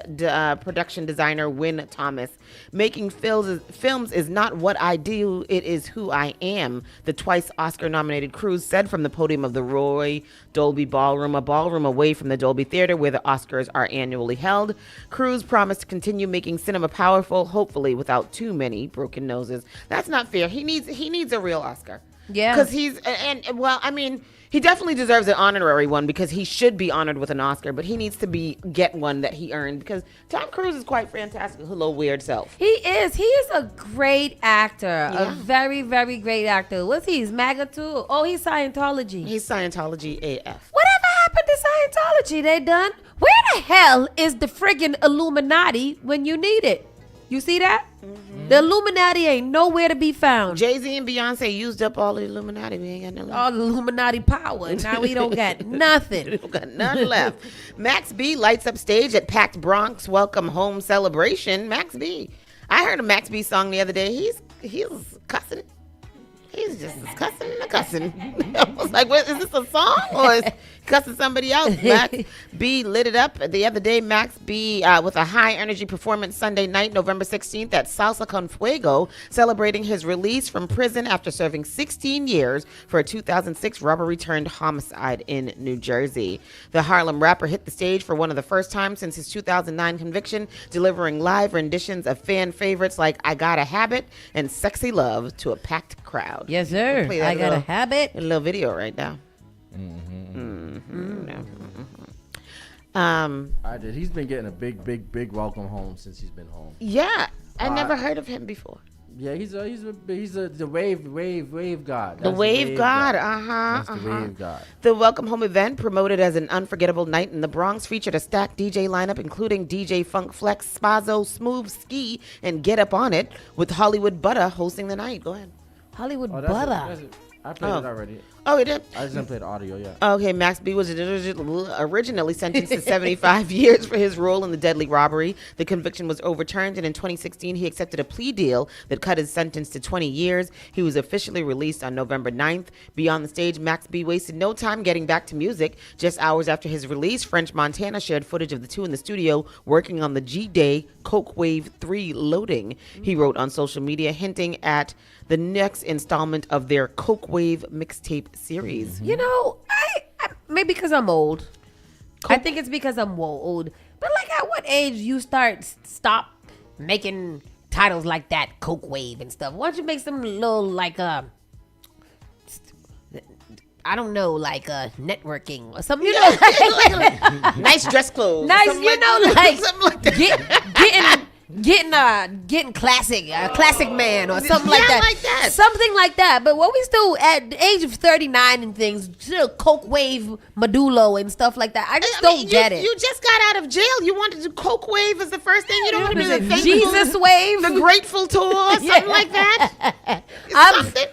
production designer Wynn Thomas. Making films is not what I do, it is who I am, the twice Oscar-nominated Cruise said from the podium of the Roy Dolby Ballroom, a ballroom away from the Dolby Theater where the Oscars are annually held. Cruise promised to continue making cinema powerful, hopefully without too many broken noses. That's not fair. He needs a real Oscar. Yeah. Because he definitely deserves an honorary one because he should be honored with an Oscar, but he needs to get one that he earned because Tom Cruise is quite fantastic. Hello, weird self. He is. He is a great actor. Yeah. A very, very great actor. What's he? He's MAGA too? Oh, he's Scientology. He's Scientology AF. Whatever happened to Scientology? They done? Where the hell is the friggin' Illuminati when you need it? You see that? Mm-hmm. The Illuminati ain't nowhere to be found. Jay-Z and Beyonce used up all the Illuminati. We ain't got no all the Illuminati power. Now we don't got nothing. We don't got none left. Max B lights up stage at packed Bronx welcome home celebration. Max B. I heard a Max B song the other day. He's cussing. He's just cussing. I was like, what, is this a song or is he cussing somebody else? Max B lit it up the other day. Max B with a high energy performance Sunday night, November 16th at Salsa Con Fuego, celebrating his release from prison after serving 16 years for a 2006 robbery turned homicide in New Jersey. The Harlem rapper hit the stage for one of the first times since his 2009 conviction, delivering live renditions of fan favorites like I Got a Habit and Sexy Love to a packed crowd. Yes, sir. I got a habit. A little video right now. I did. He's been getting a big welcome home since he's been home. Yeah, I never heard of him before. Yeah, he's the wave god. The wave god. That's the wave god. The welcome home event, promoted as an unforgettable night in the Bronx, featured a stacked DJ lineup, including DJ Funk Flex, Spazo, Smooth Ski, and Get Up On It, with Hollywood Butter hosting the night. Go ahead. Hollywood Butter. I played it already. Oh, it did? I just didn't play the audio yet. Okay, Max B was originally sentenced to 75 years for his role in the deadly robbery. The conviction was overturned, and in 2016, he accepted a plea deal that cut his sentence to 20 years. He was officially released on November 9th. Beyond the stage, Max B wasted no time getting back to music. Just hours after his release, French Montana shared footage of the two in the studio working on the G-Day Coke Wave 3 loading. He wrote on social media, hinting at the next installment of their Coke Wave mixtape series. You know, I maybe because I'm old. I think it's because I'm old. But like, at what age you stop making titles like that, Coke Wave and stuff? Why don't you make some little like I don't know, like networking or something. You know, nice dress clothes. Nice, you know, like something like that. Getting classic man or something like that. Like that. Something like that. But what we still at the age of 39 and things, still Coke Wave Medulo and stuff like that. I just don't get it. You just got out of jail. You wanted to Coke Wave as the first thing. You don't want to do the Jesus Wave, the Grateful Tour, something like that.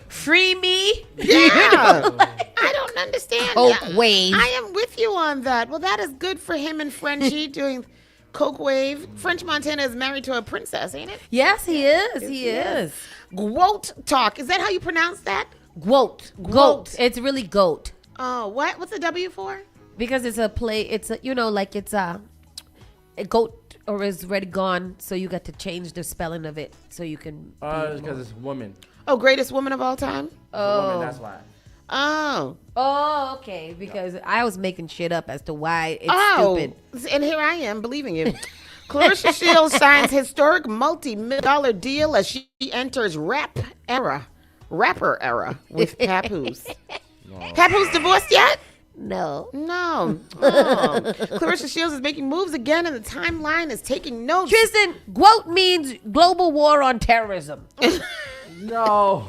Free me. Yeah. I don't understand. Coke Wave. I am with you on that. Well, that is good for him and Frenchie doing Coke Wave. French Montana is married to a princess, ain't it? Yes, he is. He is. Quote talk. Is that how you pronounce that? Goat. It's really goat. Oh, what? What's the W for? Because it's a play. It's a, it's a goat or is already gone. So you got to change the spelling of it so you can. It's because it's woman. Oh, greatest woman of all time. Oh, woman, that's why. Oh, okay. Because I was making shit up as to why it's stupid. And here I am believing you. Clarissa Shields signs historic multi-million-dollar deal as she enters rapper era with Papoose. No. Papoose divorced yet? No. Oh. Clarissa Shields is making moves again, and the timeline is taking notes. Tristan, GWOAT means global war on terrorism. No.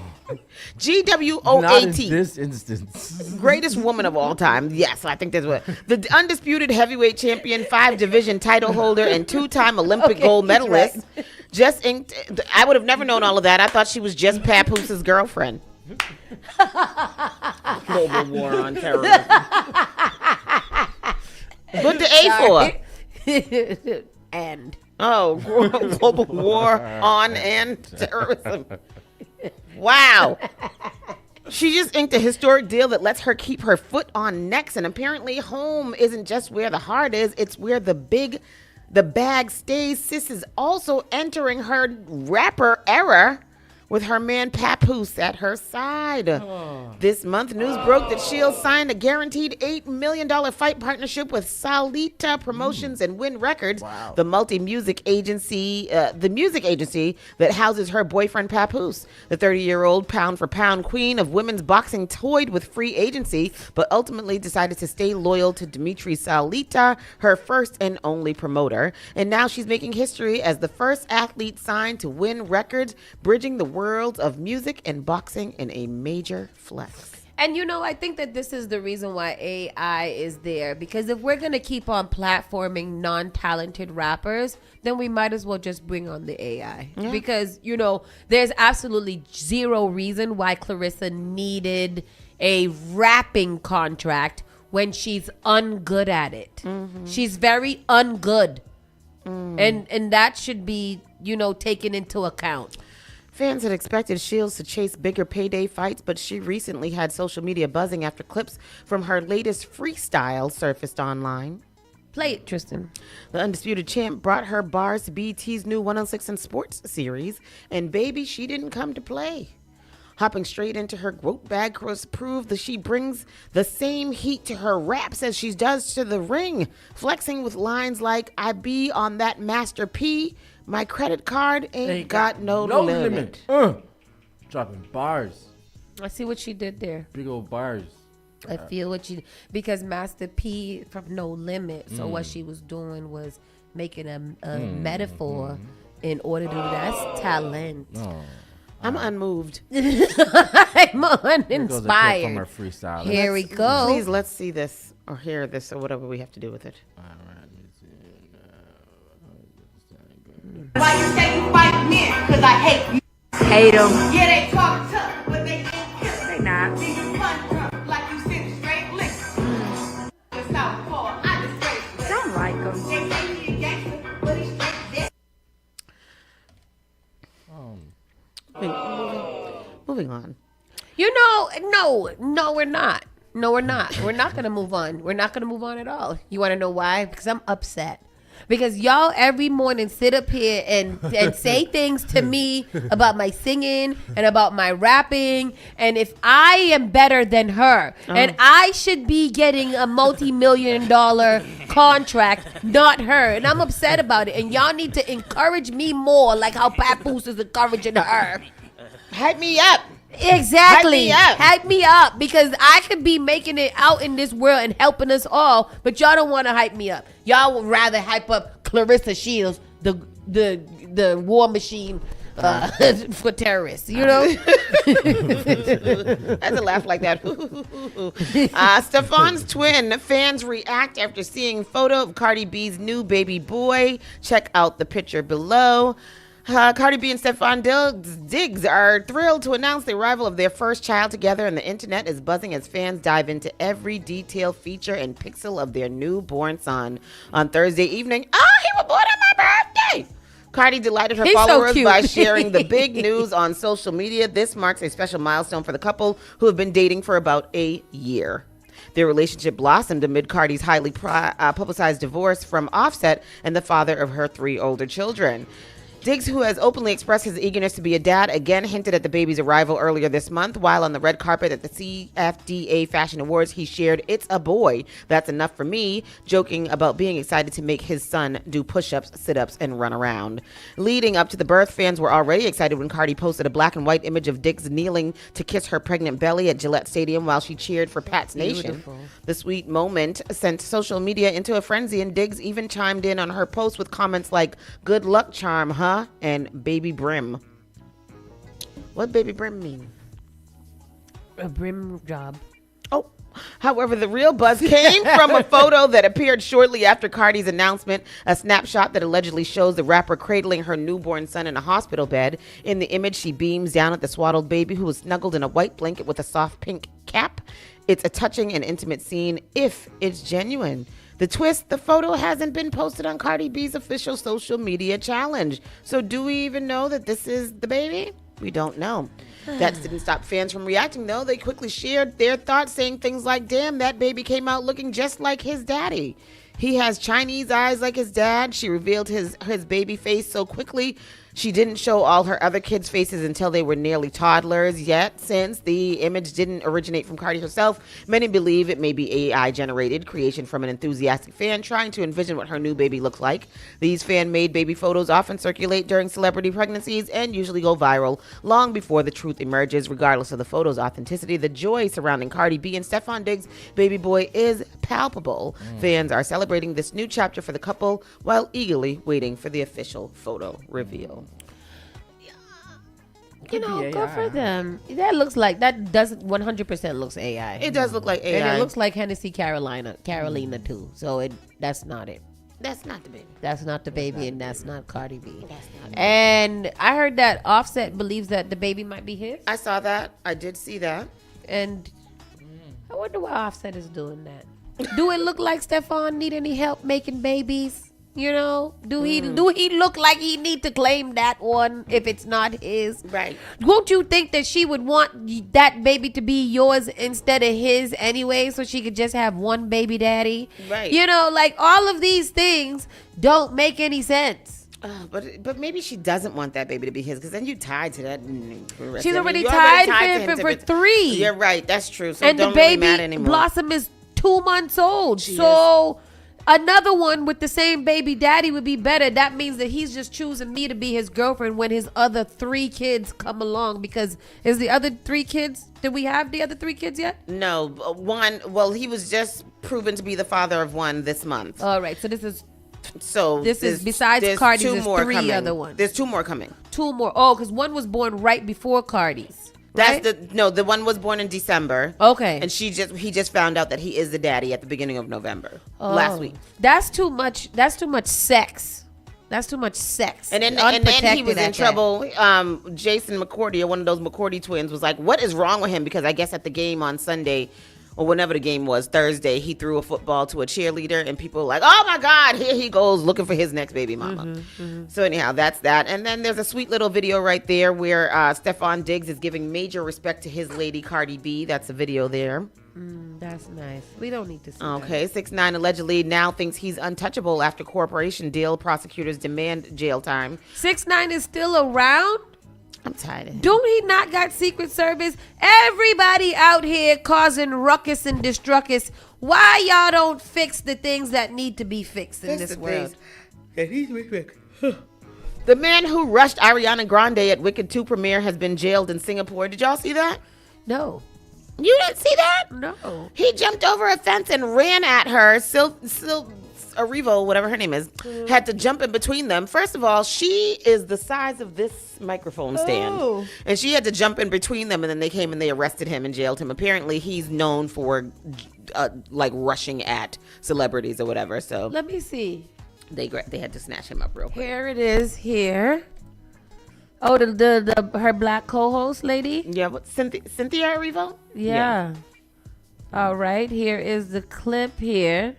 GWOAT. Not in this instance. Greatest woman of all time. Yes, I think that's what. The undisputed heavyweight champion, 5-division title holder, and 2-time Olympic gold medalist. Right. Just inked. I would have never known all of that. I thought she was just Papoose' girlfriend. Global war on terrorism. What the A for? And. Oh, global war on and terrorism. Wow. She just inked a historic deal that lets her keep her foot on necks. And apparently home isn't just where the heart is. It's where the bag stays. Sis is also entering her rapper era with her man Papoose at her side. Oh. This month, news broke that Shield signed a guaranteed $8 million fight partnership with Salita Promotions and Win Records, the music agency that houses her boyfriend Papoose. The 30-year-old pound-for-pound queen of women's boxing toyed with free agency, but ultimately decided to stay loyal to Dimitri Salita, her first and only promoter. And now she's making history as the first athlete signed to Win Records, bridging the worlds of music and boxing in a major flex. And I think that this is the reason why AI is there, because if we're going to keep on platforming non-talented rappers, then we might as well just bring on the AI. Yeah. Because, there's absolutely zero reason why Clarissa needed a rapping contract when she's ungood at it. Mm-hmm. She's very ungood. And that should be, taken into account. Fans had expected Shields to chase bigger payday fights, but she recently had social media buzzing after clips from her latest freestyle surfaced online. Play it, Tristan. The undisputed champ brought her bars to BET's new 106 in Sports series, and baby, she didn't come to play. Hopping straight into her GWOAT bag proved that she brings the same heat to her raps as she does to the ring, flexing with lines like, I be on that Master P, my credit card ain't got no limit. Dropping bars. I see what she did there. Big old bars. I feel what she, because Master P from No Limit. So what she was doing was making a metaphor in order to do that's talent. Oh. I'm unmoved. I'm uninspired. From her freestyle. Here we go. Please, let's see this or hear this or whatever we have to do with it. All right. Why you say you fight men? Cause I hate you. Hate them. Yeah, they talk tough, but they ain't killin'. They not. Niggas punch drunk like you sitting straight liquor. Southpaw, I disgrace. Don't like them. They say he a gangster, but he's straight dead. Moving on. No, we're not. No, we're not. We're not going to move on. We're not going to move on at all. You want to know why? Because I'm upset. Because y'all every morning sit up here and say things to me about my singing and about my rapping. And if I am better than her and I should be getting a multi-million-dollar contract, not her. And I'm upset about it. And y'all need to encourage me more like how Papoose is encouraging her. Hype me up. Exactly. Hype me up because I could be making it out in this world and helping us all, but y'all don't want to hype me up. Y'all would rather hype up Clarissa Shields, the war machine for terrorists, I had to laugh like that. Stefan's twin. Fans react after seeing photo of Cardi B's new baby boy. Check out the picture below. Cardi B and Stefan Diggs are thrilled to announce the arrival of their first child together, and the internet is buzzing as fans dive into every detail, feature, and pixel of their newborn son. On Thursday evening, he was born on my birthday! Cardi delighted her followers by sharing the big news on social media. This marks a special milestone for the couple who have been dating for about a year. Their relationship blossomed amid Cardi's highly publicized divorce from Offset and the father of her 3 older children. Diggs, who has openly expressed his eagerness to be a dad, again hinted at the baby's arrival earlier this month. While on the red carpet at the CFDA Fashion Awards, he shared, "It's a boy. That's enough for me," joking about being excited to make his son do push-ups, sit-ups, and run around. Leading up to the birth, fans were already excited when Cardi posted a black and white image of Diggs kneeling to kiss her pregnant belly at Gillette Stadium while she cheered for Pat's Nation. The sweet moment sent social media into a frenzy, and Diggs even chimed in on her post with comments like, "Good luck charm, huh?" and "baby brim." What baby brim mean? A brim job. Oh. However, the real buzz came from a photo that appeared shortly after Cardi's announcement, a snapshot that allegedly shows the rapper cradling her newborn son in a hospital bed. In the image, she beams down at the swaddled baby who is snuggled in a white blanket with a soft pink cap. It's a touching and intimate scene if it's genuine. The twist, the photo hasn't been posted on Cardi B's official social media challenge. So do we even know that this is the baby? We don't know. That didn't stop fans from reacting, though. They quickly shared their thoughts, saying things like, damn, that baby came out looking just like his daddy. He has Chinese eyes like his dad. She revealed his baby face so quickly. She didn't show all her other kids' faces until they were nearly toddlers. Yet, since the image didn't originate from Cardi herself, many believe it may be AI-generated creation from an enthusiastic fan trying to envision what her new baby looks like. These fan-made baby photos often circulate during celebrity pregnancies and usually go viral long before the truth emerges. Regardless of the photo's authenticity, the joy surrounding Cardi B and Stefon Diggs' baby boy is palpable. Fans are celebrating this new chapter for the couple while eagerly waiting for the official photo reveal. You know, good for them. That looks like, that doesn't 100% looks AI. It does look like AI. And it looks like Hennessy Carolina too. So that's not it. That's not the baby. That's not the baby, and that's not Cardi B. That's not. And I heard that Offset believes that the baby might be his. I saw that. I did see that. And I wonder why Offset is doing that. Do it look like Stefon need any help making babies? You know, do he look like he need to claim that one if it's not his? Right. Won't you think that she would want that baby to be yours instead of his anyway, so she could just have one baby daddy? Right. You know, like all of these things don't make any sense. But maybe she doesn't want that baby to be his, because then you tied to that. She's already tied to him for 3. You're right. That's true. So and don't the baby really matter anymore. Blossom is 2 months old. So another one with the same baby daddy would be better. That means that he's just choosing me to be his girlfriend when his other 3 kids come along. Because is the other 3 kids? Did we have the other 3 kids yet? No, one. Well, he was just proven to be the father of one this month. All right. So this is. So this is besides Cardi's. There's 3 coming. other ones. There's 2 more coming. 2 more. Oh, because one was born right before Cardi's. Right? The one was born in December. Okay. And he just found out that he is the daddy at the beginning of November last week. That's too much. That's too much sex. That's too much sex. And then he was in trouble. Jason McCourty, one of those McCourty twins, was like, "What is wrong with him?" Because I guess at the game on Sunday, or whenever the game was, Thursday, he threw a football to a cheerleader, and people were like, "Oh my God, here he goes looking for his next baby mama." So anyhow, that's that. And then there's a sweet little video right there where Stefon Diggs is giving major respect to his lady Cardi B. That's a video there. That's nice. We don't need to see Okay, 6ix9ine allegedly now thinks he's untouchable after corporation deal. Prosecutors demand jail time. 6ix9ine is still around? I'm tired of him. Don't he not got Secret Service? Everybody out here causing ruckus and destructus. Why y'all don't fix the things that need to be fixed in this world? The man who rushed Ariana Grande at Wicked 2 premiere has been jailed in Singapore. Did y'all see that? No. You didn't see that? No. He jumped over a fence and ran at her. Arrivo, whatever her name is, had to jump in between them. First of all, she is the size of this microphone stand. And she had to jump in between them, and then they came and they arrested him and jailed him. Apparently, he's known for like rushing at celebrities or whatever. So let me see. They had to snatch him up real quick. Here it is here. Oh, the her black co-host lady? Yeah, what, Cynthia Erivo? Yeah. All right, here is the clip here.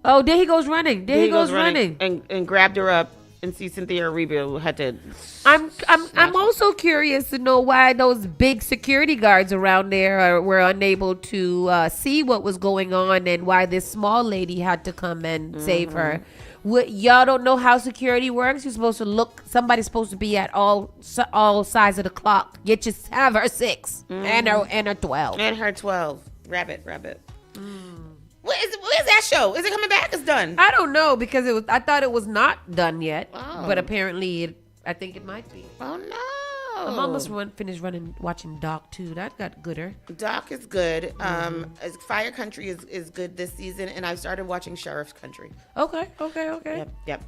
Oh, there he goes running. There he goes running. And grabbed her up, and see Cynthia Erivo had to. I'm also curious to know why those big security guards around there were unable to see what was going on, and why this small lady had to come and save her. Y'all don't know how security works. You're supposed to look. Somebody's supposed to be at all sides of the clock. Have her 6 and her 12 and her 12. Rabbit. Where's that show? Is it coming back? It's done. I don't know, because I thought it was not done yet, but apparently I think it might be. Oh Oh. I'm almost finished watching Doc too. That got gooder. Doc is good. Fire Country is good this season, and I started watching Sheriff's Country. Okay. Yep.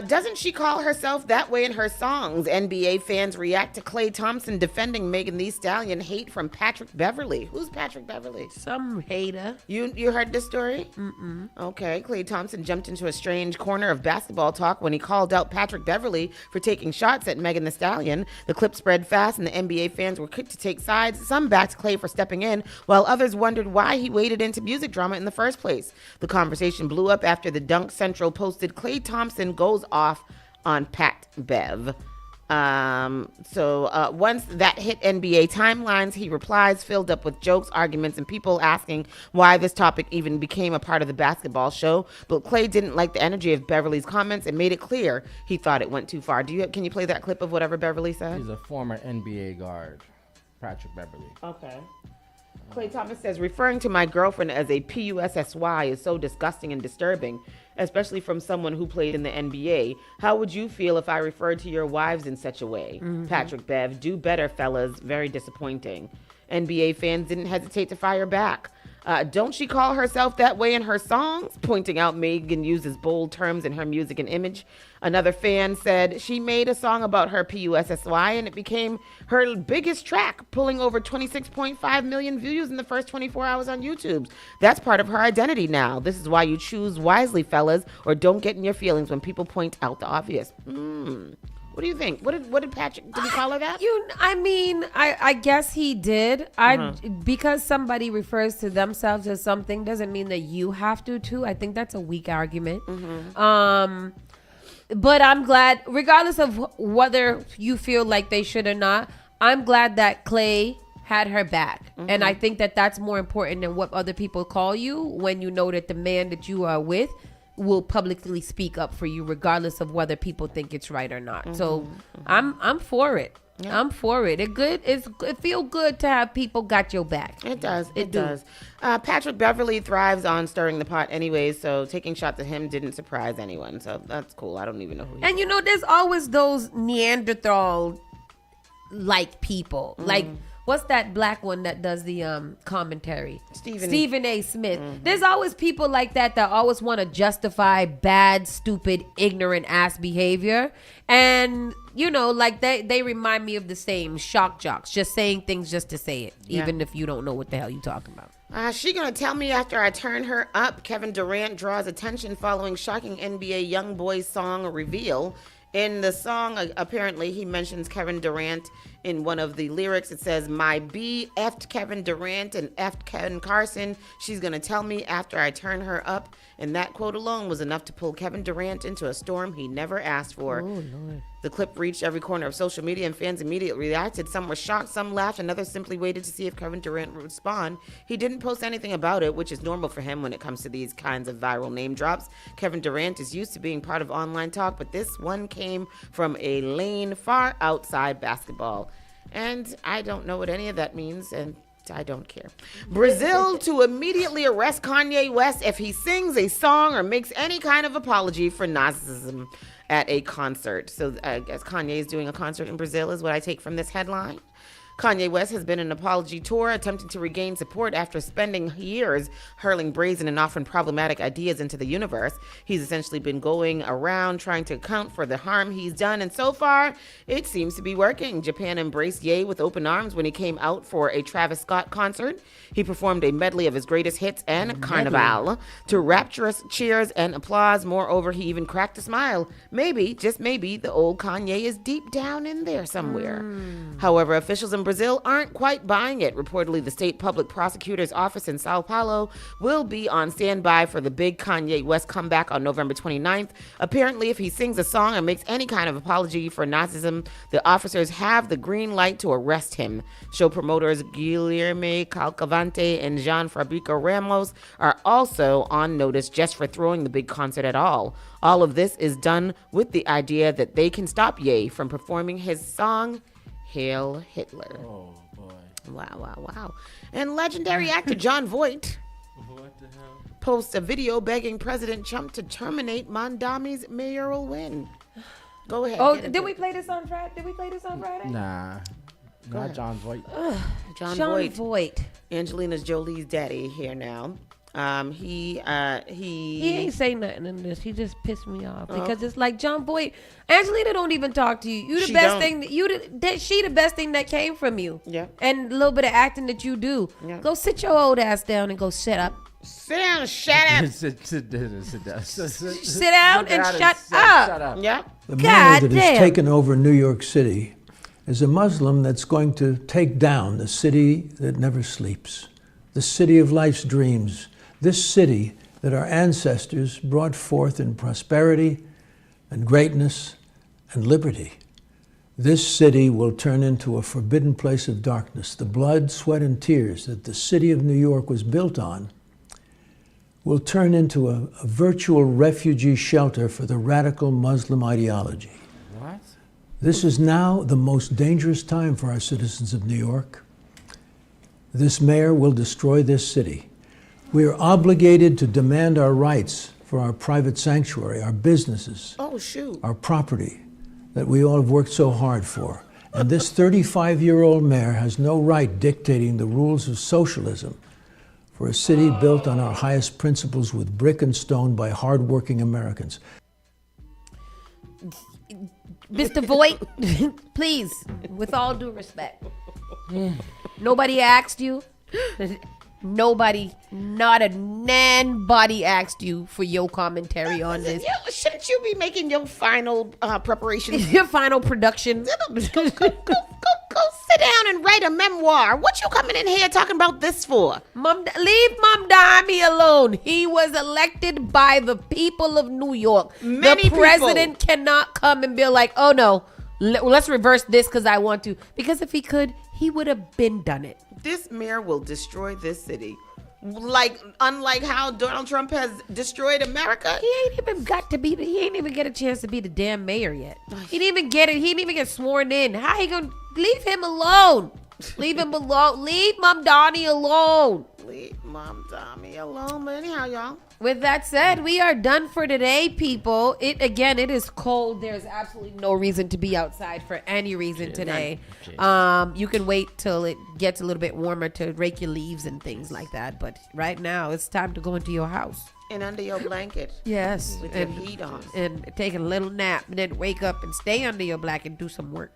Doesn't she call herself that way in her songs? NBA fans react to Klay Thompson defending Megan Thee Stallion hate from Patrick Beverly. Who's Patrick Beverly? Some hater. You heard this story? Mm-mm. Okay. Klay Thompson jumped into a strange corner of basketball talk when he called out Patrick Beverly for taking shots at Megan Thee Stallion. The clip spread fast, and the NBA fans were quick to take sides. Some backed Klay for stepping in, while others wondered why he waded into music drama in the first place. The conversation blew up after the Dunk Central posted Klay Thompson goes off on Pat Bev. So once that hit NBA timelines, he replies filled up with jokes, arguments, and people asking why this topic even became a part of the basketball show. But Klay didn't like the energy of Beverly's comments and made it clear he thought it went too far. Can you play that clip of whatever Beverly said? He's a former NBA guard, Patrick Beverly. Okay. Klay Thomas says, referring to my girlfriend as a PUSSY is so disgusting and disturbing, especially from someone who played in the NBA. How would you feel if I referred to your wives in such a way? Mm-hmm. Patrick Bev, do better, fellas. Very disappointing. NBA fans didn't hesitate to fire back. Don't she call herself that way in her songs? Pointing out Megan uses bold terms in her music and image. Another fan said she made a song about her PUSSY and it became her biggest track, pulling over 26.5 million views in the first 24 hours on YouTube. That's part of her identity now. This is why you choose wisely, fellas, or don't get in your feelings when people point out the obvious. What do you think? What did Patrick, did he call her that? I guess he did. Because somebody refers to themselves as something doesn't mean that you have to too. I think that's a weak argument. But I'm glad, regardless of whether you feel like they should or not, I'm glad that Klay had her back. And I think that that's more important than what other people call you when you know that the man that you are with will publicly speak up for you regardless of whether people think it's right or not. So I'm for it. Yeah. I'm for it. It feels good to have people got your back. It does. It does. Patrick Beverly thrives on stirring the pot anyways, so taking shots at him didn't surprise anyone. So that's cool. I don't even know who he is. There's always those Neanderthal like people. Like what's that black one that does the commentary? Stephen A. Smith. There's always people like that always want to justify bad, stupid, ignorant ass behavior. And, they remind me of the same shock jocks, just saying things just to say it, even if you don't know what the hell you're talking about. She gonna tell me after I turn her up. Kevin Durant draws attention following shocking NBA YoungBoy song reveal. In the song, apparently, he mentions Kevin Durant in one of the lyrics. It says, my B effed Kevin Durant and effed Kevin Carson. She's going to tell me after I turn her up. And that quote alone was enough to pull Kevin Durant into a storm he never asked for. Oh, Lord. The clip reached every corner of social media and fans immediately reacted. Some were shocked, some laughed, and others simply waited to see if Kevin Durant would respond. He didn't post anything about it, which is normal for him when it comes to these kinds of viral name drops. Kevin Durant is used to being part of online talk, but this one came from a lane far outside basketball. And I don't know what any of that means, and I don't care. Brazil to immediately arrest Kanye West if he sings a song or makes any kind of apology for Nazism at a concert. So I guess Kanye is doing a concert in Brazil is what I take from this headline. Kanye West has been on an apology tour attempting to regain support after spending years hurling brazen and often problematic ideas into the universe. He's essentially been going around trying to account for the harm he's done, and so far, it seems to be working. Japan embraced Ye with open arms when he came out for a Travis Scott concert. He performed a medley of his greatest hits and Carnival to rapturous cheers and applause. Moreover, he even cracked a smile. Maybe, just maybe, the old Kanye is deep down in there somewhere. However, officials in Brazil aren't quite buying it. Reportedly, the state public prosecutor's office in Sao Paulo will be on standby for the big Kanye West comeback on November 29th. Apparently, if he sings a song or makes any kind of apology for Nazism, the officers have the green light to arrest him. Show promoters Guilherme Calcavante and Jean Fabrico Ramos are also on notice just for throwing the big concert at all. All of this is done with the idea that they can stop Ye from performing his song Hail Hitler. Oh, boy. Wow. And legendary actor John Voight posts a video begging President Trump to terminate Mondami's mayoral win. Go ahead. Oh, did we play this on Friday? Nah. Not John Voight. John Voight. Angelina Jolie's daddy here now. He ain't say nothing in this. He just pissed me off because it's like John Voight. Angelina don't even talk to you. You the best thing. She the best thing that came from you. Yeah. And a little bit of acting that you do. Yeah. Go sit your old ass down and go shut up. Sit down and shut up. sit down. Sit down and shut up. Yeah. The mayor that has taken over New York City is a Muslim that's going to take down the city that never sleeps, the city of life's dreams, this city that our ancestors brought forth in prosperity and greatness and liberty. This city will turn into a forbidden place of darkness. The blood, sweat, and tears that the city of New York was built on will turn into a virtual refugee shelter for the radical Muslim ideology. What? This is now the most dangerous time for our citizens of New York. This mayor will destroy this city. We are obligated to demand our rights for our private sanctuary, our businesses, our property that we all have worked so hard for. And this 35-year-old mayor has no right dictating the rules of socialism for a city built on our highest principles with brick and stone by hardworking Americans. Mr. Voight, please, with all due respect, nobody asked you. Nobody, not a nan-body asked you for your commentary on this. Shouldn't you be making your final preparations? Your final production? Go sit down and write a memoir. What you coming in here talking about this for? Leave Mom Dimey alone. He was elected by the people of New York. Many the president cannot come and be like, oh no, let's reverse this because I want to. Because if he could, he would have been done it. This mayor will destroy this city. Unlike how Donald Trump has destroyed America. He ain't even get a chance to be the damn mayor yet. He didn't even get it. He didn't even get sworn in. How he gonna leave him alone? Leave him alone. Leave Mom Donnie alone. Leave Mom Donnie alone. But anyhow, y'all. With that said, we are done for today, people. It is cold. There's absolutely no reason to be outside for any reason today. You can wait till it gets a little bit warmer to rake your leaves and things like that. But right now, it's time to go into your house. And under your blanket. Yes. With your heat on. And take a little nap and then wake up and stay under your blanket and do some work.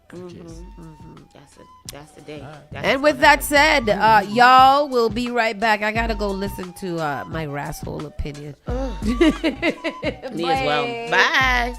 That's the day. And with that said, y'all will be right back. I got to go listen to my rasshole opinion. Me as well. Bye.